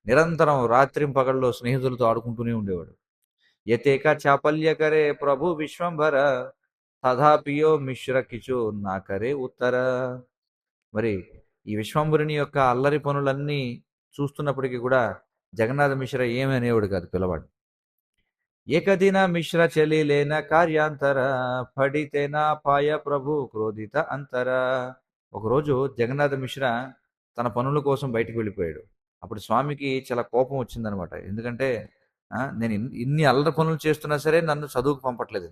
నిరంతరం రాత్రింపగళ్ళు స్నేహితులతో ఆడుకుంటూనే ఉండేవాడు. యతేక చాపల్యకరే ప్రభు విశ్వంభర తథాపియో మిశ్ర కిచు నాకరే ఉత్తర. మరి ఈ విశ్వంభరుని యొక్క అల్లరి పనులన్నీ చూస్తున్నప్పటికీ కూడా జగన్నాథ మిశ్ర ఏమీ అనేవాడు కాదు పిల్లవాడు. ఏకదిన మిశ్ర చలిలేన కార్యాంతర పడితేన పాయ ప్రభు క్రోధిత అంతర. ఒకరోజు జగన్నాథ మిశ్ర తన పనుల కోసం బయటికి వెళ్ళిపోయాడు. అప్పుడు స్వామికి చాలా కోపం వచ్చిందనమాట. ఎందుకంటే నేను ఇన్ని అల్లరి పనులు చేస్తున్నా సరే నన్ను చదువుకు పంపట్లేదు.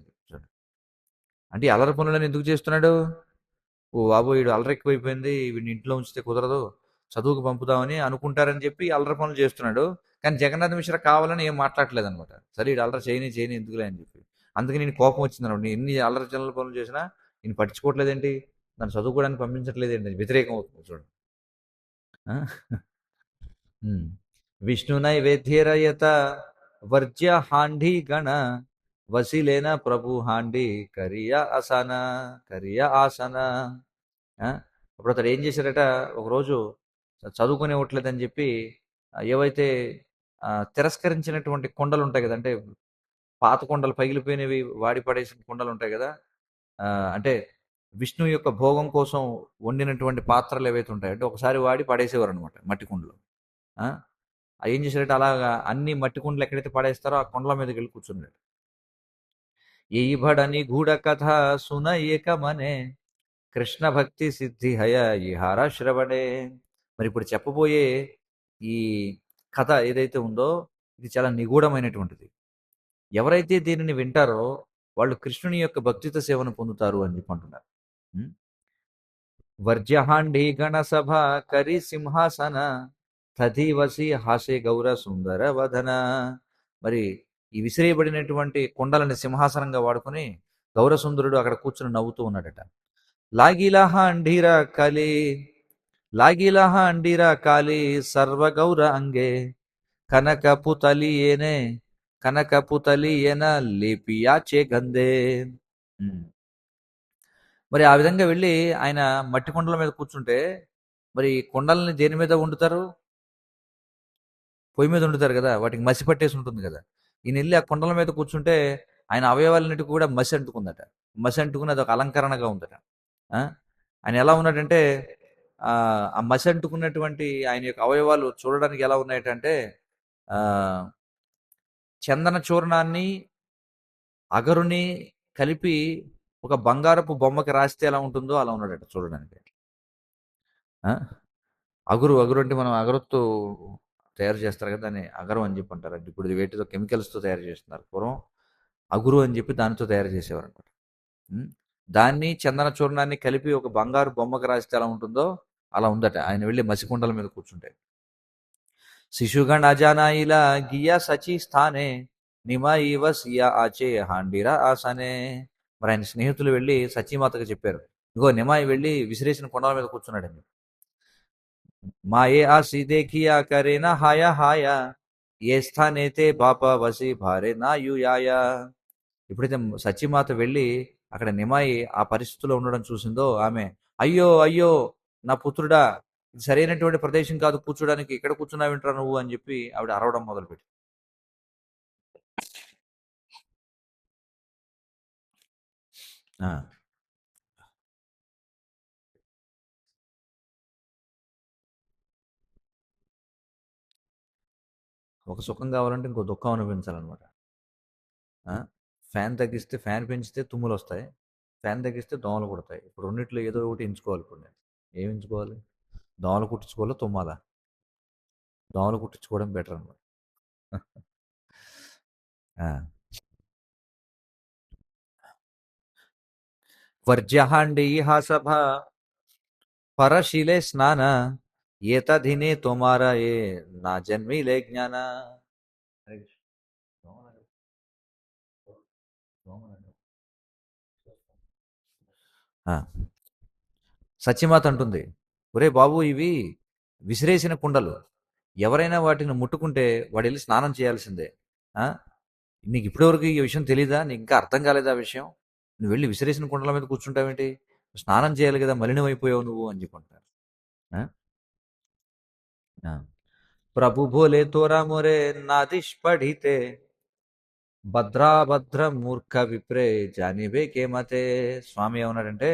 అంటే ఈ అల్లరి పనులను ఎందుకు చేస్తున్నాడు? ఓ బాబు వీడు అల్లరి ఎక్కువైపోయింది, వీడిని ఇంట్లో ఉంచితే కుదరదు, చదువుకు పంపుదామని అనుకుంటారని చెప్పి అల్లరి పనులు చేస్తున్నాడు. కానీ జగన్నాథ మిశ్ర కావాలని ఏం మాట్లాడలేదు అనమాట. సరే వీడు అల్లరి చేయని ఎందుకులే అని చెప్పి. అందుకే నేను కోపం వచ్చింది అనమాట. నేను ఎన్ని అల్లరి చిల్లర పనులు చేసినా నేను పట్టించుకోవట్లేదేంటి, నన్ను చదువుకోవడానికి పంపించట్లేదేంటి, వ్యతిరేకం అవుతుంది చూడండి. విష్ణు నైవేద్యరయత వర్జ్య హాంఢీ గణ వసిలేన ప్రభు హాండి కరియా ఆసన. అప్పుడు అతడు ఏం చేశాడట, ఒకరోజు చదువుకునేవట్లేదని చెప్పి ఏవైతే తిరస్కరించినటువంటి కొండలు ఉంటాయి కదా, అంటే పాత కొండలు పగిలిపోయినవి వాడి పడేసిన కొండలు ఉంటాయి కదా, అంటే విష్ణు యొక్క భోగం కోసం వండినటువంటి పాత్రలు ఏవైతే ఉంటాయో అంటే ఒకసారి వాడి పడేసేవారు అనమాట మట్టి కుండలు. ఏం చేశాడంటే అలాగా అన్ని మట్టి కుండలు ఎక్కడైతే పడేస్తారో ఆ కొండల మీదకి వెళ్ళి కూర్చున్నాడు. ఈ భడని గూఢ కథ సున ఏకమనే కృష్ణ భక్తి సిద్ధి హయ ఈహార శ్రవణే. మరి ఇప్పుడు చెప్పబోయే ఈ కథ ఏదైతే ఉందో ఇది చాలా నిగూఢమైనటువంటిది. ఎవరైతే దీనిని వింటారో వాళ్ళు కృష్ణుని యొక్క భక్తిత సేవను పొందుతారు అని చెప్పి అంటున్నారు. వర్జహాండి గణసభ కరి సింహాసన తదివసి హాసే గౌర సుందర వదన. మరి ఈ విసిరేయబడినటువంటి కొండలని సింహాసనంగా వాడుకొని గౌరసుందరుడు అక్కడ కూర్చుని నవ్వుతూ ఉన్నాడట. లాగిలహ అండిరా కాలి సర్వగౌర అంగే కనకపుతలియేన లేపియాచే గందే. మరి ఆ విధంగా వెళ్ళి ఆయన మట్టి కొండల మీద కూర్చుంటే మరి కొండలని దేని మీద వండుతారు? పొయ్యి మీద వండుతారు కదా, వాటికి మసి పట్టేసి ఉంటుంది కదా. ఈయన వెళ్ళి ఆ కొండల మీద కూర్చుంటే ఆయన అవయవాలన్నిటికీ కూడా మసి అంటుకుందట. మసి అంటుకుని అది ఒక అలంకరణగా ఉందట. ఆయన ఎలా ఉన్నాడంటే ఆ మసి అంటుకున్నటువంటి ఆయన యొక్క అవయవాలు చూడడానికి ఎలా ఉన్నాయటంటే చందన చూర్ణాన్ని అగరుని కలిపి ఒక బంగారపు బొమ్మకి రాస్తే ఎలా ఉంటుందో అలా ఉన్నాడట చూడడానికి. అగురు అంటే మనం అగరొత్తు తయారు చేస్తారు కదా, దాన్ని అగరం అని చెప్పి అంటారు. అంటే ఇప్పుడు వేటితో కెమికల్స్తో తయారు చేస్తున్నారు. పూర్వం అగురు అని చెప్పి దానితో తయారు చేసేవారు అనమాట. దాన్ని చందన చూర్ణాన్ని కలిపి ఒక బంగారు బొమ్మకు రాస్తే ఎలా ఉంటుందో అలా ఉందట ఆయన వెళ్ళి మసికుండల మీద కూర్చుంటే. శిశుగణ అజానాయిలా గియా సచి స్థానే నిమాయివ సియా ఆచే హాండిరా ఆసనే. మరి ఆయన స్నేహితులు వెళ్ళి సచీమాతకు చెప్పారు, ఇగో నిమాయి వెళ్ళి విసిరేసిన కొండల మీద కూర్చున్నాడని. మాయే ఆసి దేఖియా కరేనా హాయా హాయా ఏ స్థానేతే బాప వసి భారే నా యుయాయా. ఎప్పుడైతే సచీమాత వెళ్ళి అక్కడ నిమాయి ఆ పరిస్థితిలో ఉండడం చూసిందో ఆమె, అయ్యో అయ్యో నా పుత్రుడా, ఇది సరైనటువంటి ప్రదేశం కాదు కూర్చోడానికి, ఇక్కడ కూర్చున్నా వింటరా నువ్వు అని చెప్పి ఆవిడ అరవడం మొదలుపెట్టి. ఒక సుఖం కావాలంటే ఇంకో దుఃఖం అనిపించాలన్నమాట. ఫ్యాన్ తగ్గిస్తే, ఫ్యాన్ పెంచితే తుమ్ములు వస్తాయి, ఫ్యాన్ తగ్గిస్తే దోమలు కుడతాయి. ఇప్పుడు రెండిట్లో ఏదో ఒకటి ఎంచుకోవాలి. ఇప్పుడు నేను ఏమి ఎంచుకోవాలి? దోమలు కుట్టించుకోవాలో తుమ్మాలా? దోమలు కుట్టించుకోవడం బెటర్ అనమాట. వర్జహాండి సభ పరశిలే స్నాన ఏతధినే తోమారా ఏ నా జన్మిలే జ్ఞాన. సత్యమాత అంటుంది, ఒరే బాబు ఇవి విసిరేసిన కుండలు, ఎవరైనా వాటిని ముట్టుకుంటే వాడు వెళ్ళి స్నానం చేయాల్సిందే. నీకు ఇప్పటివరకు ఈ విషయం తెలీదా? నీకు ఇంకా అర్థం కాలేదా ఆ విషయం? నువ్వు వెళ్ళి విసిరేసిన కుండల మీద కూర్చుంటావేంటి? స్నానం చేయాలి కదా, మలినం అయిపోయావు నువ్వు అని చెప్పుకుంటారు. ఆ! ప్రభు భోలే తోరా మోరే నాదిష్ పఢితే భద్రాభద్ర మూర్ఖ విప్రే జానిబే కేమతే. స్వామి ఏమన్నాడంటే,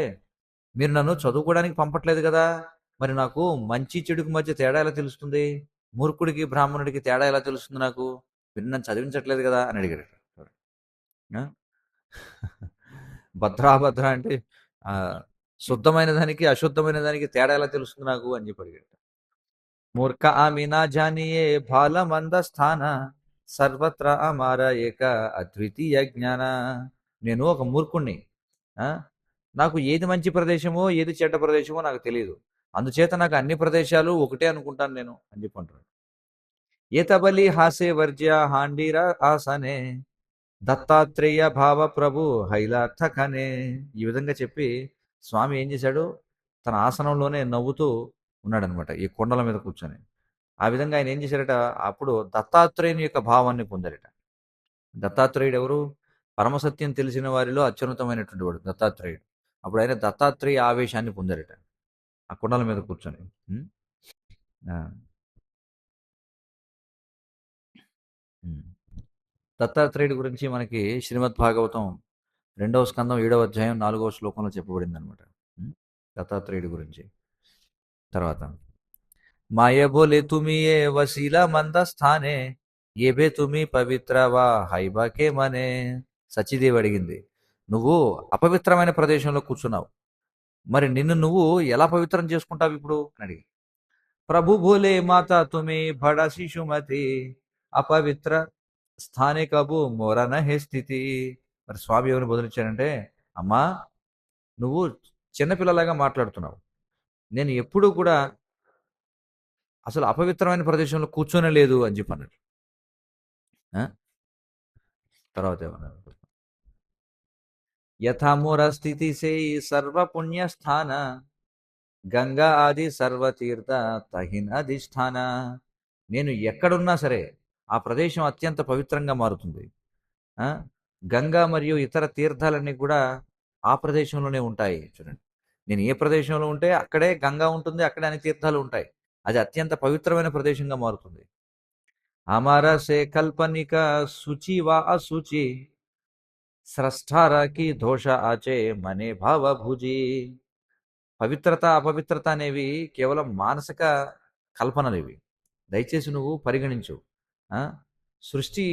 మీరు నన్ను చదువుకోవడానికి పంపట్లేదు కదా, మరి నాకు మంచి చెడుకు మధ్య తేడా ఎలా తెలుస్తుంది, మూర్ఖుడికి బ్రాహ్మణుడికి తేడా ఎలా తెలుస్తుంది నాకు, మీరు నన్ను చదివించట్లేదు కదా అని అడిగాడు. ఆ? భద్రాభద్ర అంటే ఆ, శుద్ధమైన దానికి అశుద్ధమైన దానికి తేడా ఎలా తెలుస్తుంది నాకు అని చెప్పి అడిగాడు. మూర్ఖ ఆమె నా జానియే బాల మంద స్థాన సర్వత్ర అమార ఏక అద్వితీయ జ్ఞాన. నేను ఒక మూర్ఖుణ్ణి. ఆ? నాకు ఏది మంచి ప్రదేశమో ఏది చెడ్డ ప్రదేశమో నాకు తెలియదు. అందుచేత నాకు అన్ని ప్రదేశాలు ఒకటే అనుకుంటాను నేను అని చెప్పి అంటున్నాడు. ఏతబలి హాసే వర్జ్య హాండీర ఆసనే దత్తాత్రేయ భావ ప్రభు హైలార్థకనే. ఈ విధంగా చెప్పి స్వామి ఏం చేశాడు, తన ఆసనంలోనే నవ్వుతూ ఉన్నాడనమాట ఈ కొండల మీద కూర్చొని. ఆ విధంగా ఆయన ఏం చేశారట, అప్పుడు దత్తాత్రేయుని యొక్క భావాన్ని పొందారట. దత్తాత్రేయుడు ఎవరు? పరమసత్యం తెలిసిన వారిలో అత్యున్నతమైనటువంటి వాడు దత్తాత్రేయుడు. అప్పుడు ఆయన దత్తాత్రేయ ఆవేశాన్ని పొందారట ఆ కొండల మీద కూర్చొని. ఉం? ఆ, ఉం. దత్తాత్రేయుడి గురించి మనకి శ్రీమద్ భాగవతం 2వ స్కందం 7వ అధ్యాయం 4వ శ్లోకంలో చెప్పబడింది అనమాట. దత్తాత్రేయుడి గురించి. తర్వాత माये बोले तुम्ही ये वसीला मंद स्थाने ఏబే తుమి పవిత్రవా హైబాకే మనే. సచిదేవి అడిగింది, నువ్వు అపవిత్రమైన ప్రదేశంలో కూర్చున్నావు, మరి నిన్ను నువ్వు ఎలా పవిత్రం చేసుకుంటావు ఇప్పుడు అని అడిగి. ప్రభు భోలే మాత తుమి బడ శిశుమతి అపవిత్ర స్థానే కబు మోరన హే స్థితి. మరి స్వామి ఎవరిని బదులిచ్చాడంటే, అమ్మా నువ్వు చిన్నపిల్లలాగా మాట్లాడుతున్నావు, నేను ఎప్పుడూ కూడా అసలు అపవిత్రమైన ప్రదేశంలో కూర్చొనే లేదు అని చెప్పి అన్నాడు. ఆ? తర్వాత ఏమన్నారు, యథామూర స్థితి సే సర్వ పుణ్యస్థాన గంగా ఆది సర్వతీర్థ తహిన్ అధిష్టాన. నేను ఎక్కడున్నా సరే ఆ ప్రదేశం అత్యంత పవిత్రంగా మారుతుంది. ఆ? గంగా మరియు ఇతర తీర్థాలన్నీ కూడా ఆ ప్రదేశంలోనే ఉంటాయి. చూడండి, నేను ఏ ప్రదేశంలో ఉంటే అక్కడే గంగా ఉంటుంది, అక్కడే అన్ని తీర్థాలు ఉంటాయి. అది అత్యంత పవిత్రమైన ప్రదేశంగా మారుతుంది. అమర సే కల్పనిక శుచి వా అశుచి స్రష్టారకి దోష ఆచే మనే భావ భుజి. పవిత్రత అపవిత్రత అనేవి కేవలం మానసిక కల్పనలు ఇవి, దయచేసి నువ్వు పరిగణించు. ఆ? సృష్టి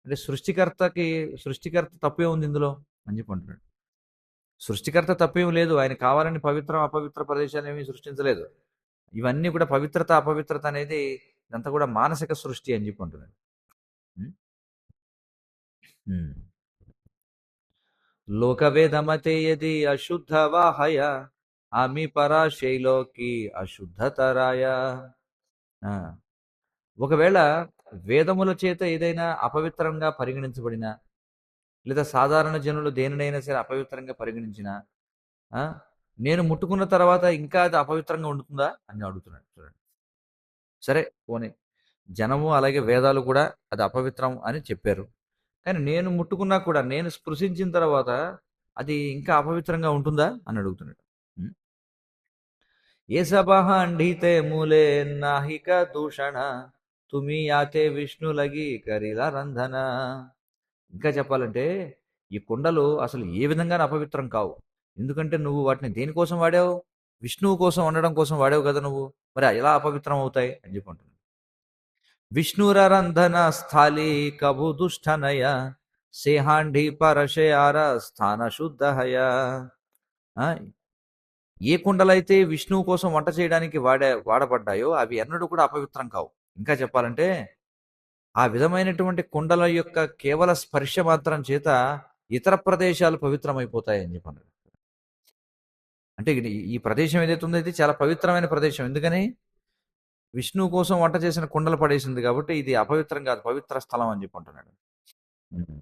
అంటే సృష్టికర్త తప్పే ఉంది ఇందులో అని చెప్పి అంటున్నాడు. సృష్టికర్త తప్పేం లేదు, ఆయన కావాలని పవిత్రం అపవిత్ర ప్రదేశాలు ఏమీ సృష్టించలేదు. ఇవన్నీ కూడా పవిత్రత అపవిత్రత అనేది ఇదంతా కూడా మానసిక సృష్టి అని చెప్పి అంటున్నాడు. ఉం? ఉం. లోకవేదమతే యది అశుద్ధ వాహయ ఆమి పరాశైలోకి అశుద్ధతరాయ. ఆ, ఒకవేళ వేదముల చేత ఏదైనా అపవిత్రంగా పరిగణించబడినా, లేదా సాధారణ జనులు దేనినైనా సరే అపవిత్రంగా పరిగణించినా, ఆ, నేను ముట్టుకున్న తర్వాత ఇంకా అది అపవిత్రంగా ఉంటుందా అని అడుగుతున్నాడు. చూడండి, సరే పోనీ, జనము అలాగే వేదాలు కూడా అది అపవిత్రం అని చెప్పారు, కానీ నేను ముట్టుకున్నా కూడా నేను స్పృశించిన తర్వాత అది ఇంకా అపవిత్రంగా ఉంటుందా అని అడుగుతున్నాడు. ఉం? ఏ సభ అండితే మూలే నాహిక దూషణ తుమి యాతే విష్ణు లగి కరిలా రంధన. ఇంకా చెప్పాలంటే ఈ కుండలు అసలు ఏ విధంగా అపవిత్రం కావు, ఎందుకంటే నువ్వు వాటిని దేనికోసం వాడావు, విష్ణువు కోసం వండడం కోసం వాడావు కదా నువ్వు, మరి ఎలా అపవిత్రం అవుతాయి అని చెప్పి అంటున్నాడు. విష్ణుర రంధన స్థాళీ కభు దుష్టనయ సేహాండి పరశయార స్థాన శుద్ధహయ. ఆ, ఏ కుండలైతే విష్ణువు కోసం వంట చేయడానికి వాడబడ్డాయో అవి ఎన్నడూ కూడా అపవిత్రం కావు. ఇంకా చెప్పాలంటే ఆ విధమైనటువంటి కుండల యొక్క కేవల స్పర్శ మాత్రం చేత ఇతర ప్రదేశాలు పవిత్రమైపోతాయి అని చెప్పన్నాడు. అంటే ఈ ప్రదేశం ఏదైతే ఉందో ఇది చాలా పవిత్రమైన ప్రదేశం, ఎందుకని విష్ణువు కోసం వంట చేసిన కుండలు పడేసింది కాబట్టి ఇది అపవిత్రం కాదు, పవిత్ర స్థలం అని చెప్పి అంటున్నాడు. ఉమ్.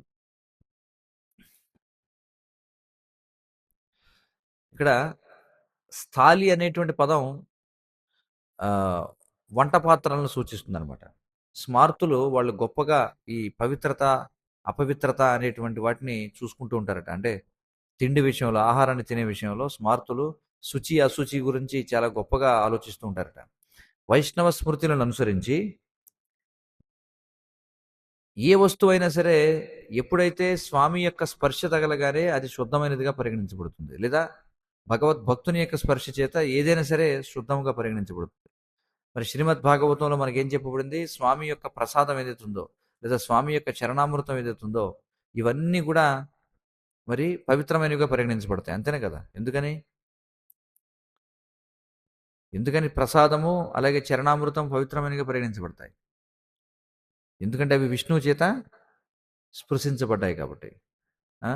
ఇక్కడ స్థాలి అనేటువంటి పదం ఆ, వంట పాత్రలను సూచిస్తుంది అనమాట. స్మార్తులు వాళ్ళు గొప్పగా ఈ పవిత్రత అపవిత్రత అనేటువంటి వాటిని చూసుకుంటూ ఉంటారట. అంటే తిండి విషయంలో, ఆహారాన్ని తినే విషయంలో స్మార్తులు శుచి అశుచి గురించి చాలా గొప్పగా ఆలోచిస్తూ ఉంటారట. వైష్ణవ స్మృతులను అనుసరించి ఏ వస్తువైనా సరే ఎప్పుడైతే స్వామి యొక్క స్పర్శ తగలగానే అది శుద్ధమైనదిగా పరిగణించబడుతుంది. లేదా భగవద్భక్తుని యొక్క స్పర్శ చేత ఏదైనా సరే శుద్ధముగా పరిగణించబడుతుంది. మరి శ్రీమద్ భాగవతంలో మనకేం చెప్పబడింది? స్వామి యొక్క ప్రసాదం ఏదైతే ఉందో, లేదా స్వామి యొక్క చరణామృతం ఏదైతే ఉందో, ఇవన్నీ కూడా మరి పవిత్రమైనవిగా పరిగణించబడతాయి. అంతేనే కదా! ఎందుకని? ఎందుకని ప్రసాదము అలాగే చరణామృతం పవిత్రమైనవిగా పరిగణించబడతాయి? ఎందుకంటే అవి విష్ణువు చేత స్పృశించబడ్డాయి కాబట్టి. ఆ!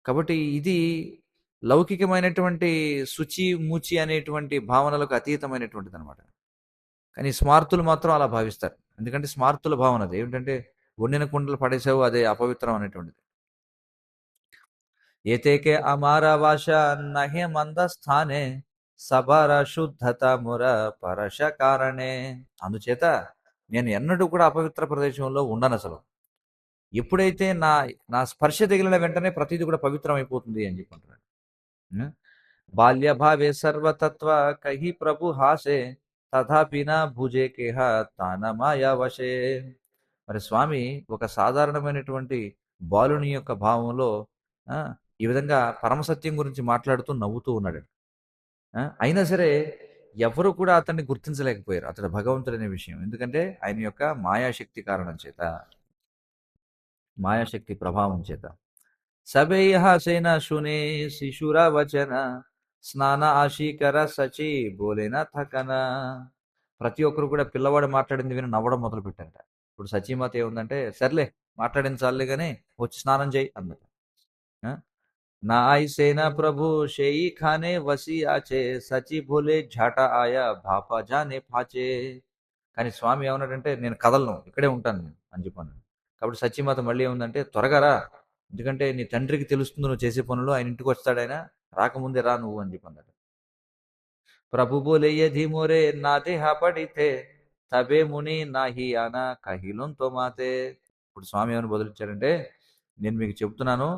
కాబట్టి ఇది లౌకికమైనటువంటి శుచి, మూచి అనేటువంటి భావనలకు అతీతమైనటువంటిదనమాట. కానీ స్మార్తులు మాత్రం అలా భావిస్తారు. ఎందుకంటే స్మార్తుల భావన అది. ఏమిటంటే వండిన కుండలు పడేసావు అదే అపవిత్రం అనేటువంటిది. ఏతేకే అమార భాష నహే మంద స్థానే సబర శుద్ధత ముర పరశ కారణే. అందుచేత నేను ఎన్నడూ కూడా అపవిత్ర ప్రదేశంలో ఉండను అసలు. ఎప్పుడైతే నా నా స్పర్శ తగిలిన వెంటనే ప్రతిదీ కూడా పవిత్రం అయిపోతుంది అని చెప్పి అంటున్నాడు. ఉం? బాల్య భావే సర్వతత్వ కహి ప్రభు హాసే తథాపి నా భుజే కేహ తాన మాయా వశే. మరి స్వామి ఒక సాధారణమైనటువంటి బాలుని యొక్క భావంలో ఆ, ఈ విధంగా పరమసత్యం గురించి మాట్లాడుతూ నవ్వుతూ ఉన్నాడు. అయినా సరే ఎవరు కూడా అతన్ని గుర్తించలేకపోయారు అతడు భగవంతుడనే విషయం. ఎందుకంటే ఆయన యొక్క మాయాశక్తి కారణం చేత, మాయాశక్తి ప్రభావం చేత. సభే సేన శునే శిశుర వచన స్నాన ఆశీకర సచి బోలేన థకన. ప్రతి ఒక్కరు కూడా పిల్లవాడు మాట్లాడింది విని నవ్వడం మొదలు పెట్టారట. ఇప్పుడు సచీమాత ఏముందంటే సర్లే మాట్లాడింది చాలే కానీ వచ్చి స్నానం చేయి అందట. నా సేనా ప్రభు షేయి ఖానే వసి ఆచే సచి భోలే ఝాటా ఆయా భాపా జానే ఫాచే. కానీ స్వామి ఏమన్నాడంటే నేను కదలను ఇక్కడే ఉంటాను నేను అని చెప్పాను. కాబట్టి సత్యమాత మళ్ళీ ఏముందంటే త్వరగా రా, ఎందుకంటే నీ తండ్రికి తెలుస్తుంది నువ్వు చేసే పనులు, ఆయన ఇంటికి వస్తాడు, ఆయన రాకముందే రా నువ్వు అని చెప్పన్నాడు. ప్రభు బోలే యధి మోరే నాదే పడితే తబే ముని నాహి ఆనా కహిలోంతో మాతే. ఇప్పుడు స్వామి ఏమని బదులిచ్చాడంటే నేను మీకు చెప్తున్నాను,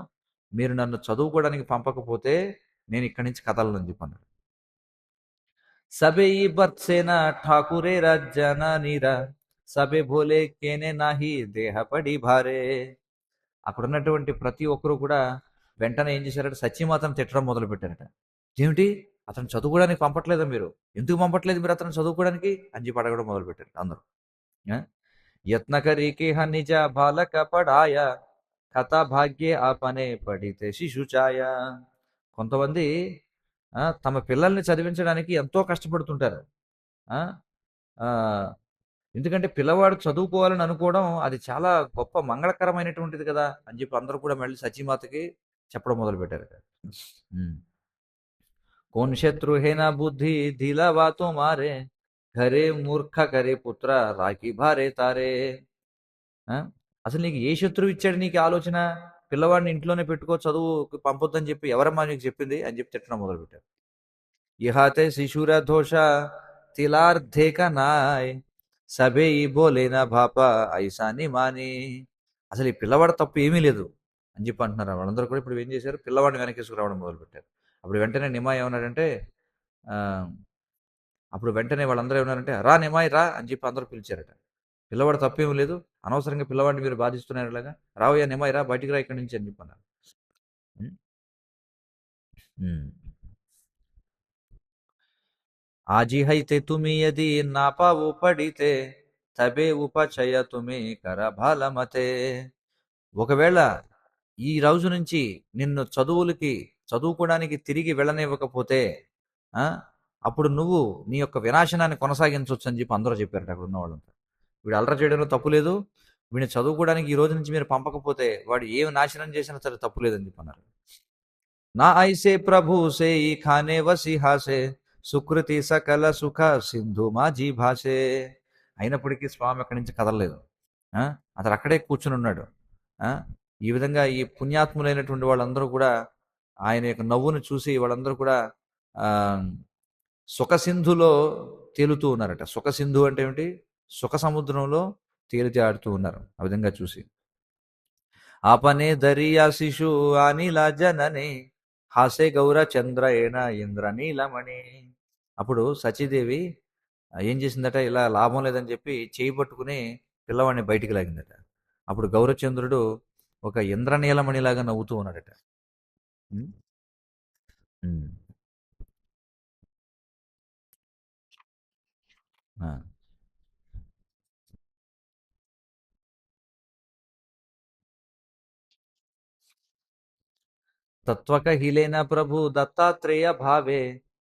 మీరు నన్ను చదువుకోవడానికి పంపకపోతే నేను ఇక్కడి నుంచి కదలను అని చెప్పన్నాడు. సబే ఈ బర్త్సేన ఠాకూరే రాజ్యాన నీరా సబే భోలే కేనే నాహి దేహ పడి భారే. అక్కడ ఉన్నటువంటి ప్రతి ఒక్కరూ కూడా వెంటనే ఏం చేశారంటే సత్యమాతను తిట్టడం మొదలు పెట్టారట. ఏమిటి అతను చదువుకోవడానికి పంపట్లేదా మీరు? ఎందుకు పంపట్లేదు మీరు అతను చదువుకోవడానికి అని చెప్పి అడగడం మొదలు పెట్టారు అందరూ. యత్నకరీకేహ నిజ బాలక పడాయ కథా భాగ్యే ఆపనే పడితే శిశుచాయ. కొంతమంది తమ పిల్లల్ని చదివించడానికి ఎంతో కష్టపడుతుంటారు. ఆ ఆ, ఎందుకంటే పిల్లవాడు చదువుకోవాలని అనుకోవడం అది చాలా గొప్ప మంగళకరమైనటువంటిది కదా అని చెప్పి అందరూ కూడా మళ్ళీ సచీమాతకి చెప్పడం మొదలు పెట్టారు. కోన్ శత్రు హేనా బుద్ధి ధీలా వాతో మారే ఘరే మూర్ఖ కరే పుత్ర రాఖీ భారే తారే. అసలు నీకు ఏ శత్రువు ఇచ్చాడు నీకు ఆలోచన? పిల్లవాడిని ఇంట్లోనే పెట్టుకో, చదువు పంపొద్దని చెప్పి ఎవరమ్మా నీకు చెప్పింది అని చెప్పి తిట్టడం మొదలు పెట్టారు. ఇహాతే శిశుర దోష తిలార్థేక నాయ్ సభే ఈ బోలేనా బాప ఐసాని మాని. అసలు ఈ పిల్లవాడు తప్పు ఏమీ లేదు అని చెప్పి అంటున్నారు వాళ్ళందరూ కూడా. ఇప్పుడు ఏం చేశారు, పిల్లవాడిని వెనకేసుకురావడం మొదలు పెట్టారు. అప్పుడు వెంటనే నిమాయ్ ఏమన్నాడంటే అప్పుడు వెంటనే వాళ్ళందరూ ఏమన్నారంటే రా నిమాయ్ రా అని చెప్పి అందరూ పిలిచారట. పిల్లవాడు తప్పేం లేదు, అనవసరంగా పిల్లవాడిని మీరు బాధిస్తున్నారు, ఇలాగా రావయ్యా నిమాయ్ రా, బయటికి రా ఇక్కడి నుంచి అని చెప్పన్నారు. आजी हैते तुम्ही यदि नापावो पडिते తబే ఉపచయ తుమే కరభాలమతే. ఒకవేళ ఈ రోజు నుంచి నిన్ను చదువుకోవడానికి తిరిగి వెళ్ళనివ్వకపోతే అప్పుడు నువ్వు నీ యొక్క వినాశనాన్ని కొనసాగించవచ్చు అని చెప్పి అందరూ చెప్పారట అక్కడ ఉన్న వాళ్ళంతా. వీడు అల్లరి చేయడంలో తప్పు లేదు, వీడిని చదువుకోవడానికి ఈ రోజు నుంచి మీరు పంపకపోతే వాడు ఏమి నాశనం చేసినా సరే తప్పు లేదని చెప్పి అన్నారు. నా ఐసే ప్రభు సే ఈ ఖానే వసి హాసే సుకృతి సకల సుఖ సింధు మాజీ భాషే. అయినప్పటికీ స్వామి అక్కడి నుంచి కదలలేదు. అతను అక్కడే కూర్చుని ఉన్నాడు. ఈ విధంగా ఈ పుణ్యాత్ములైనటువంటి వాళ్ళందరూ కూడా ఆయన యొక్క నవ్వును చూసి వాళ్ళందరూ కూడా సుఖసింధులో తేలుతూ ఉన్నారట. సుఖసింధు అంటే ఏమిటి? సుఖ సముద్రంలో తేలితే ఆడుతూ ఉన్నారు. ఆ విధంగా చూసి ఆపనే దరియా శిశు అనిల జనని హాసే గౌర చంద్రయేణ ఇంద్ర నీలమణి. అప్పుడు సచీదేవి ఏం చేసిందట, ఇలా లాభం లేదని చెప్పి చేయి పట్టుకుని పిల్లవాడిని బయటికి లాగిందట. అప్పుడు గౌరచంద్రుడు ఒక ఇంద్రనీలమణిలాగా నవ్వుతూ ఉన్నాడట. హ్మ్. హ్మ్. ఆ! తత్వకహిలేన ప్రభు దత్తాత్రేయ భావే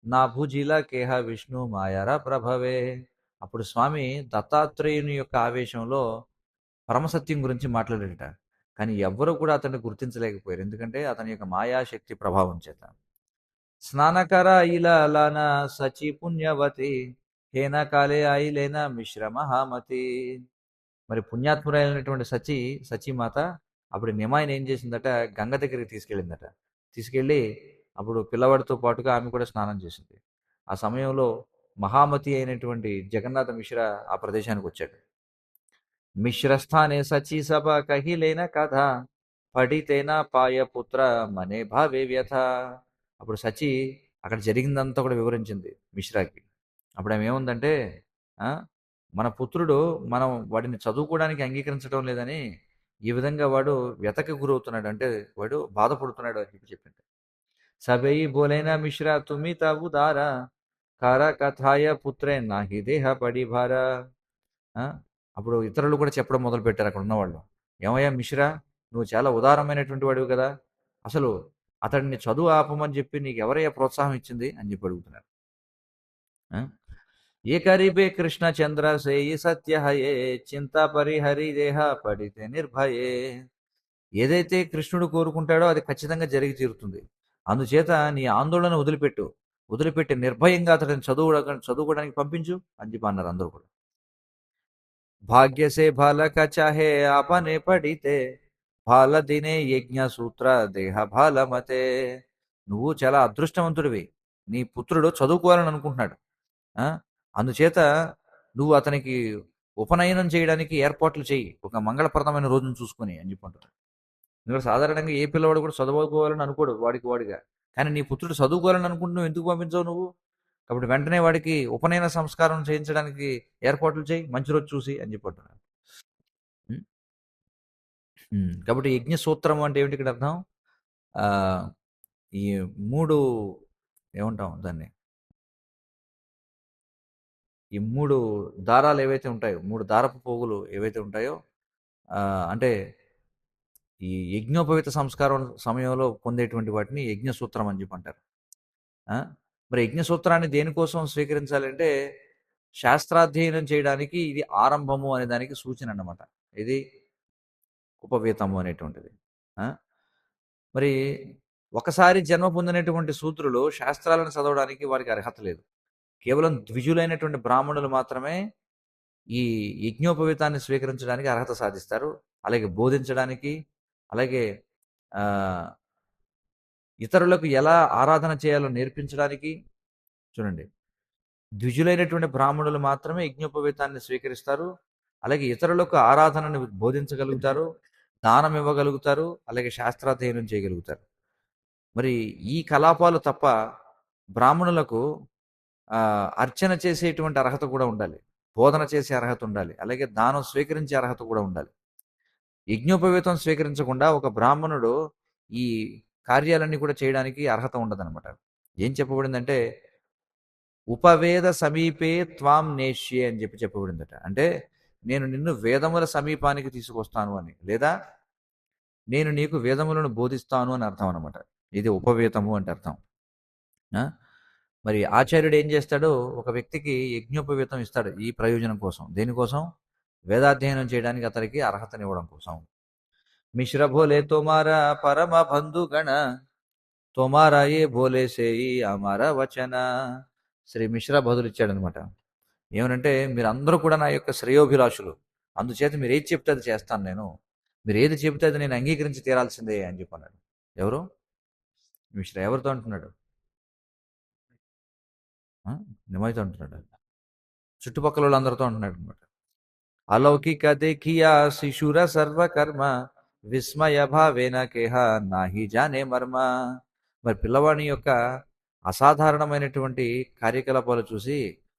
నా భుజిల కేహ విష్ణు మాయర ప్రభవే. అప్పుడు స్వామి దత్తాత్రేయుని యొక్క ఆవేశంలో పరమసత్యం గురించి మాట్లాడాడట. కానీ ఎవ్వరూ కూడా అతన్ని గుర్తించలేకపోయారు. ఎందుకంటే అతని యొక్క మాయాశక్తి ప్రభావం చేత. స్నానకర ఇలాలన సచి పుణ్యవతి హేన కాలే ఆయిలేన మిశ్ర మహామతి. మరి పుణ్యాత్మురాలైనటువంటి సచీమాత అప్పుడు నిమాయిని ఏం చేసిందట, గంగ దగ్గరికి తీసుకెళ్ళిందట. తీసుకెళ్ళి అప్పుడు పిల్లవాడితో పాటుగా ఆమె కూడా స్నానం చేసింది. ఆ సమయంలో మహామతి అయినటువంటి జగన్నాథ మిశ్ర ఆ ప్రదేశానికి వచ్చాడు. మిశ్రస్థానే సచీ సభ కహిలేన కథ పడితేన పాయ పుత్ర మనే భావే వ్యథ. అప్పుడు సచి అక్కడ జరిగిందంతా కూడా వివరించింది మిశ్రాకి. అప్పుడు ఆమె ఏముందంటే, ఆ, మన పుత్రుడు మనం వాడిని చదువుకోవడానికి అంగీకరించడం లేదని ఈ విధంగా వాడు వ్యతకి గురవుతున్నాడు, అంటే వాడు బాధపడుతున్నాడు అని చెప్పి చెప్పింది. సభయి బోలైన మిశ్రా తుమి తావు దారా కార కథాయ పుత్రే నాహి దేహ పడి భారా. ఆ! అప్పుడు ఇతరులు కూడా చెప్పడం మొదలుపెట్టారు అక్కడ ఉన్నవాళ్ళు. "ఏమయ్యా మిశ్రా, నువ్వు చాలా ఉదారమైనటువంటి వాడివి కదా! అసలు అతడిని చదువు ఆపమని చెప్పి నీకెవరయ్యా ప్రోత్సాహం ఇచ్చింది?" అని చెప్పి అడుగుతున్నారు. ఆ! "ఏ కరిబే కృష్ణ చంద్ర సేయి సత్య హయే చింత పరిహరి దేహ పడితే నిర్భయే." ఏదైతే కృష్ణుడు కోరుకుంటాడో అది ఖచ్చితంగా జరిగి తీరుతుంది. అందుచేత నీ ఆందోళన వదిలిపెట్టు. వదిలిపెట్టి నిర్భయంగా అతడిని చదువుకోవడానికి పంపించు అని చెప్పి అన్నారు అందరూ కూడా. भाग्य से भाला का चाहे आपने పడితే భాల దినే యజ్ఞ సూత్ర దేహ భాలమతే. నువ్వు చాలా అదృష్టవంతుడివి. నీ పుత్రుడు చదువుకోవాలని అనుకుంటున్నాడు. ఆ! అందుచేత నువ్వు అతనికి ఉపనయనం చేయడానికి ఏర్పాట్లు చెయ్యి. ఒక మంగళప్రదమైన రోజును చూసుకొని అని చెప్పంటారు. ఎందుకంటే సాధారణంగా ఏ పిల్లవాడు కూడా చదువుకోవాలని అనుకోడు వాడిగా. కానీ నీ పుత్రుడు చదువుకోవాలని అనుకుంటే నువ్వు ఎందుకు పంపించవు నువ్వు? కాబట్టి వెంటనే వాడికి ఉపనయన సంస్కారం చేయించడానికి ఏర్పాట్లు చేయి మంచి రోజు చూసి అని చెప్పంటున్నాడు. హ్మ్. కాబట్టి యజ్ఞ సూత్రం అంటే ఏమిటి ఇక్కడ అర్థం? ఆహ్, ఈ 3 ఏమంటాం దాన్ని? ఈ 3 దారాలు ఏవైతే ఉంటాయో, 3 దారపు పోగులు ఏవైతే ఉంటాయో, అంటే ఈ యజ్ఞోపవీత సంస్కారం సమయంలో పొందేటువంటి వాటిని యజ్ఞ సూత్రం అని చెప్పి అంటారు. ఆ! మరి యజ్ఞ సూత్రాన్ని దేనికోసం స్వీకరించాలంటే, శాస్త్రాధ్యయనం చేయడానికి ఇది ఆరంభము అనే దానికి సూచన అన్నమాట. ఇది ఉపవీతము అనేటువంటిది. ఆ! మరి ఒకసారి జన్మ పొందినటువంటి శూద్రులు శాస్త్రాలను చదవడానికి వారికి అర్హత లేదు. కేవలం ద్విజులైనటువంటి బ్రాహ్మణులు మాత్రమే ఈ యజ్ఞోపవీతాన్ని స్వీకరించడానికి అర్హత సాధిస్తారు. అలాగే బోధించడానికి, అలాగే ఆహ్, ఇతరులకు ఎలా ఆరాధన చేయాలో నేర్పించడానికి. చూడండి, ద్విజులైనటువంటి బ్రాహ్మణులు మాత్రమే యజ్ఞోపవీతాన్ని స్వీకరిస్తారు. అలాగే ఇతరులకు ఆరాధనను బోధించగలుగుతారు, దానం ఇవ్వగలుగుతారు, అలాగే శాస్త్రాధ్యయనం చేయగలుగుతారు. మరి ఈ కలాపాలు తప్ప బ్రాహ్మణులకు అర్చన చేసేటువంటి అర్హత కూడా ఉండాలి. బోధన చేసే అర్హత ఉండాలి. అలాగే దానం స్వీకరించే అర్హత కూడా ఉండాలి. యజ్ఞోపవీతం స్వీకరించకుండా ఒక బ్రాహ్మణుడు ఈ కార్యాలన్నీ కూడా చేయడానికి అర్హత ఉండదనమాట. ఏం చెప్పబడిందంటే, ఉపవేద సమీపే త్వాం నేష్యే అని చెప్పి చెప్పబడిందట. అంటే నేను నిన్ను వేదముల సమీపానికి తీసుకొస్తాను అని, లేదా నేను నీకు వేదములను బోధిస్తాను అని అర్థం అనమాట. ఇది ఉపవేతము అంటే అర్థం. ఆ! మరి ఆచార్యుడు ఏం చేస్తాడు? ఒక వ్యక్తికి యజ్ఞోపవీతం ఇస్తాడు ఈ ప్రయోజనం కోసం. దేనికోసం? వేదాధ్యయనం చేయడానికి అతనికి అర్హతనివ్వడం కోసం. మిశ్ర భోలే తోమారా పరమ బంధుగణ తోమారా ఏ భోలే సేయి అమర వచన. శ్రీ మిశ్రా బదులిచ్చాడనమాట. ఏమనంటే, మీరందరూ కూడా నా యొక్క శ్రేయోభిలాషులు. అందుచేత మీరేది చెప్తే అది చేస్తాను నేను. మీరేది చెబితే అది నేను అంగీకరించి తీరాల్సిందే అని చెప్పన్నాడు. ఎవరు? మిశ్రా. ఎవరితో అంటున్నాడు? ఆ! నిమయ్యతో అంటున్నాడు. చుట్టుపక్కలోళ్ళందరితో అంటున్నాడనమాట. अलौकिक देखिया शिशुर సర్వకర్మ విస్మయ భావేన కేహ నాహి జానే మర్మ. మరి పిల్లవాడి యొక్క అసాధారణమైనటువంటి కార్యకలాపాలు చూసి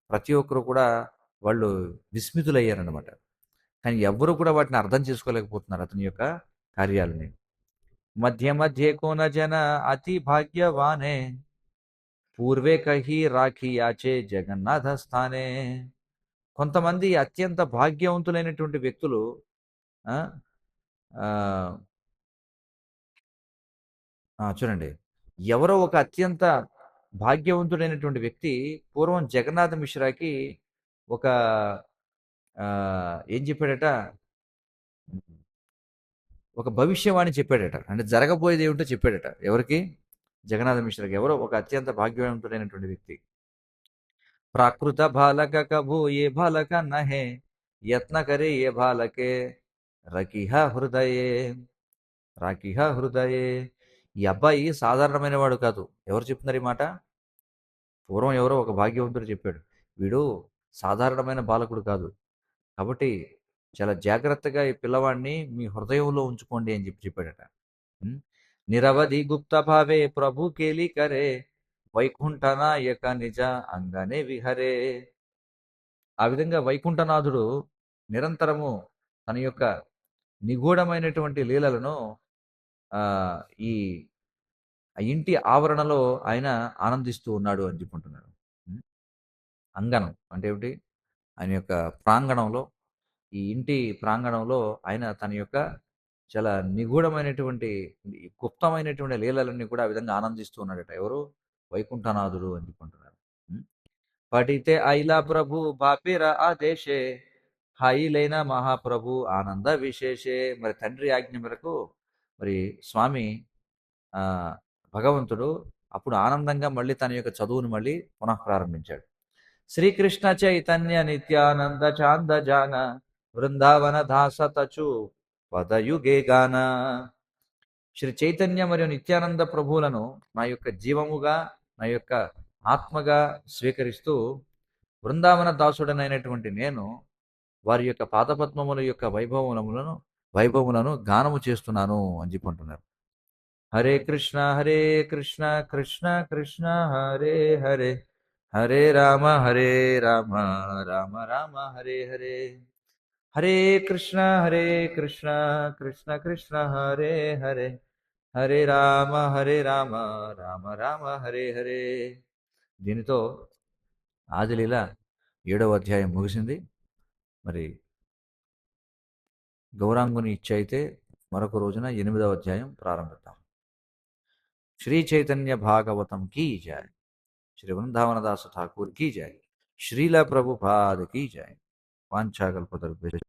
ప్రతి ఒక్కరు కూడా వాళ్ళు విస్మితులయ్యారనమాట. కానీ ఎవ్వరు కూడా వాటిని అర్థం చేసుకోలేకపోతున్నారు అతని యొక్క కార్యాలని. మధ్య మధ్యే కోన జన అతి భాగ్యవానే పూర్వే కహి రాఖీ యాచే జగన్నాథ స్థానే. కొంతమంది అత్యంత భాగ్యవంతులైనటువంటి వ్యక్తులు ఆ, ఆ, చూడండి, ఎవరో ఒక అత్యంత భాగ్యవంతుడైనటువంటి వ్యక్తి పూర్వం జగన్నాథ మిశ్రాకి ఒక ఏం చెప్పాడట, ఒక భవిష్యవాణి చెప్పాడట. అంటే జరగబోయేది ఏమిటో చెప్పాడట. ఎవరికి? జగన్నాథ మిశ్రాకి. ఎవరో ఒక అత్యంత భాగ్యవంతుడైనటువంటి వ్యక్తి. ప్రాకృత బాలక కభూ ఏ బాలక నహే యత్న కరే ఏ బాలకే రకిహ హృదయే రాకిహ హృదయే. ఈ అబ్బాయి సాధారణమైన వాడు కాదు. ఎవరు చెప్తున్నారు ఈ మాట? పూర్వం ఎవరో ఒక భాగ్యవంతుడు చెప్పాడు. వీడు సాధారణమైన బాలకుడు కాదు. కాబట్టి చాలా జాగ్రత్తగా ఈ పిల్లవాడిని మీ హృదయంలో ఉంచుకోండి అని చెప్పాడట. ఉమ్. నిరవధి గుప్త భావే ప్రభు కేలి కరే వైకుంఠనాయక నిజ అంగనే విహరే. ఆ విధంగా వైకుంఠనాథుడు నిరంతరము తన యొక్క నిగూఢమైనటువంటి లీలలను ఆ ఈ ఆ ఇంటి ఆవరణలో ఆయన ఆనందిస్తూ ఉన్నాడు అని చెప్పుకుంటున్నాడు. ఉమ్. అంగనం అంటే ఏమిటి? ఆయన యొక్క ప్రాంగణంలో, ఈ ఇంటి ప్రాంగణంలో ఆయన తన యొక్క చాలా నిగూఢమైనటువంటి గుప్తమైనటువంటి లీలలన్నీ కూడా ఆ విధంగా ఆనందిస్తూ ఉన్నాడట. ఎవరు? వైకుంఠనాథుడు అని చెప్పుకుంటున్నారు. ఉమ్. పఠితే ఐలా ప్రభు బాపిర ఆదేశే హాయిలైన మహాప్రభు ఆనంద విశేషే. మరి తండ్రి ఆజ్ఞ మేరకు మరి స్వామి ఆ భగవంతుడు అప్పుడు ఆనందంగా మళ్ళీ తన యొక్క చదువును మళ్ళీ పునః ప్రారంభించాడు. శ్రీకృష్ణ చైతన్య నిత్యానంద చాంద జాన బృందావన దాస తచు పదయుగే గాన. శ్రీ చైతన్య మరియు నిత్యానంద ప్రభువులను నా యొక్క జీవముగా, నా యొక్క ఆత్మగా స్వీకరిస్తూ బృందావన దాసుడనైనటువంటి నేను వారి యొక్క పాదపద్మముల యొక్క వైభవములను గానము చేస్తున్నాను అని చెప్పి అంటున్నారు. హరే కృష్ణ కృష్ణ కృష్ణ హరే హరే హరే రామ రామ రామ రామ హరే హరే. హరే కృష్ణ కృష్ణ కృష్ణ హరే హరే హరే రామ రామ రామ రామ హరే హరే. దీనితో ఆదిలీల 7వ అధ్యాయం ముగిసింది. మరి గౌరాంగుని ఇచ్చ అయితే మరొక రోజున 8వ అధ్యాయం ప్రారంభిద్దాం. శ్రీ చైతన్య భాగవతం కీ జయ. श्री वृंदावन दास ठाकुर की जय. श्रीला प्रभुपाद की जय. वांछाकल्पतरुभ्यश्च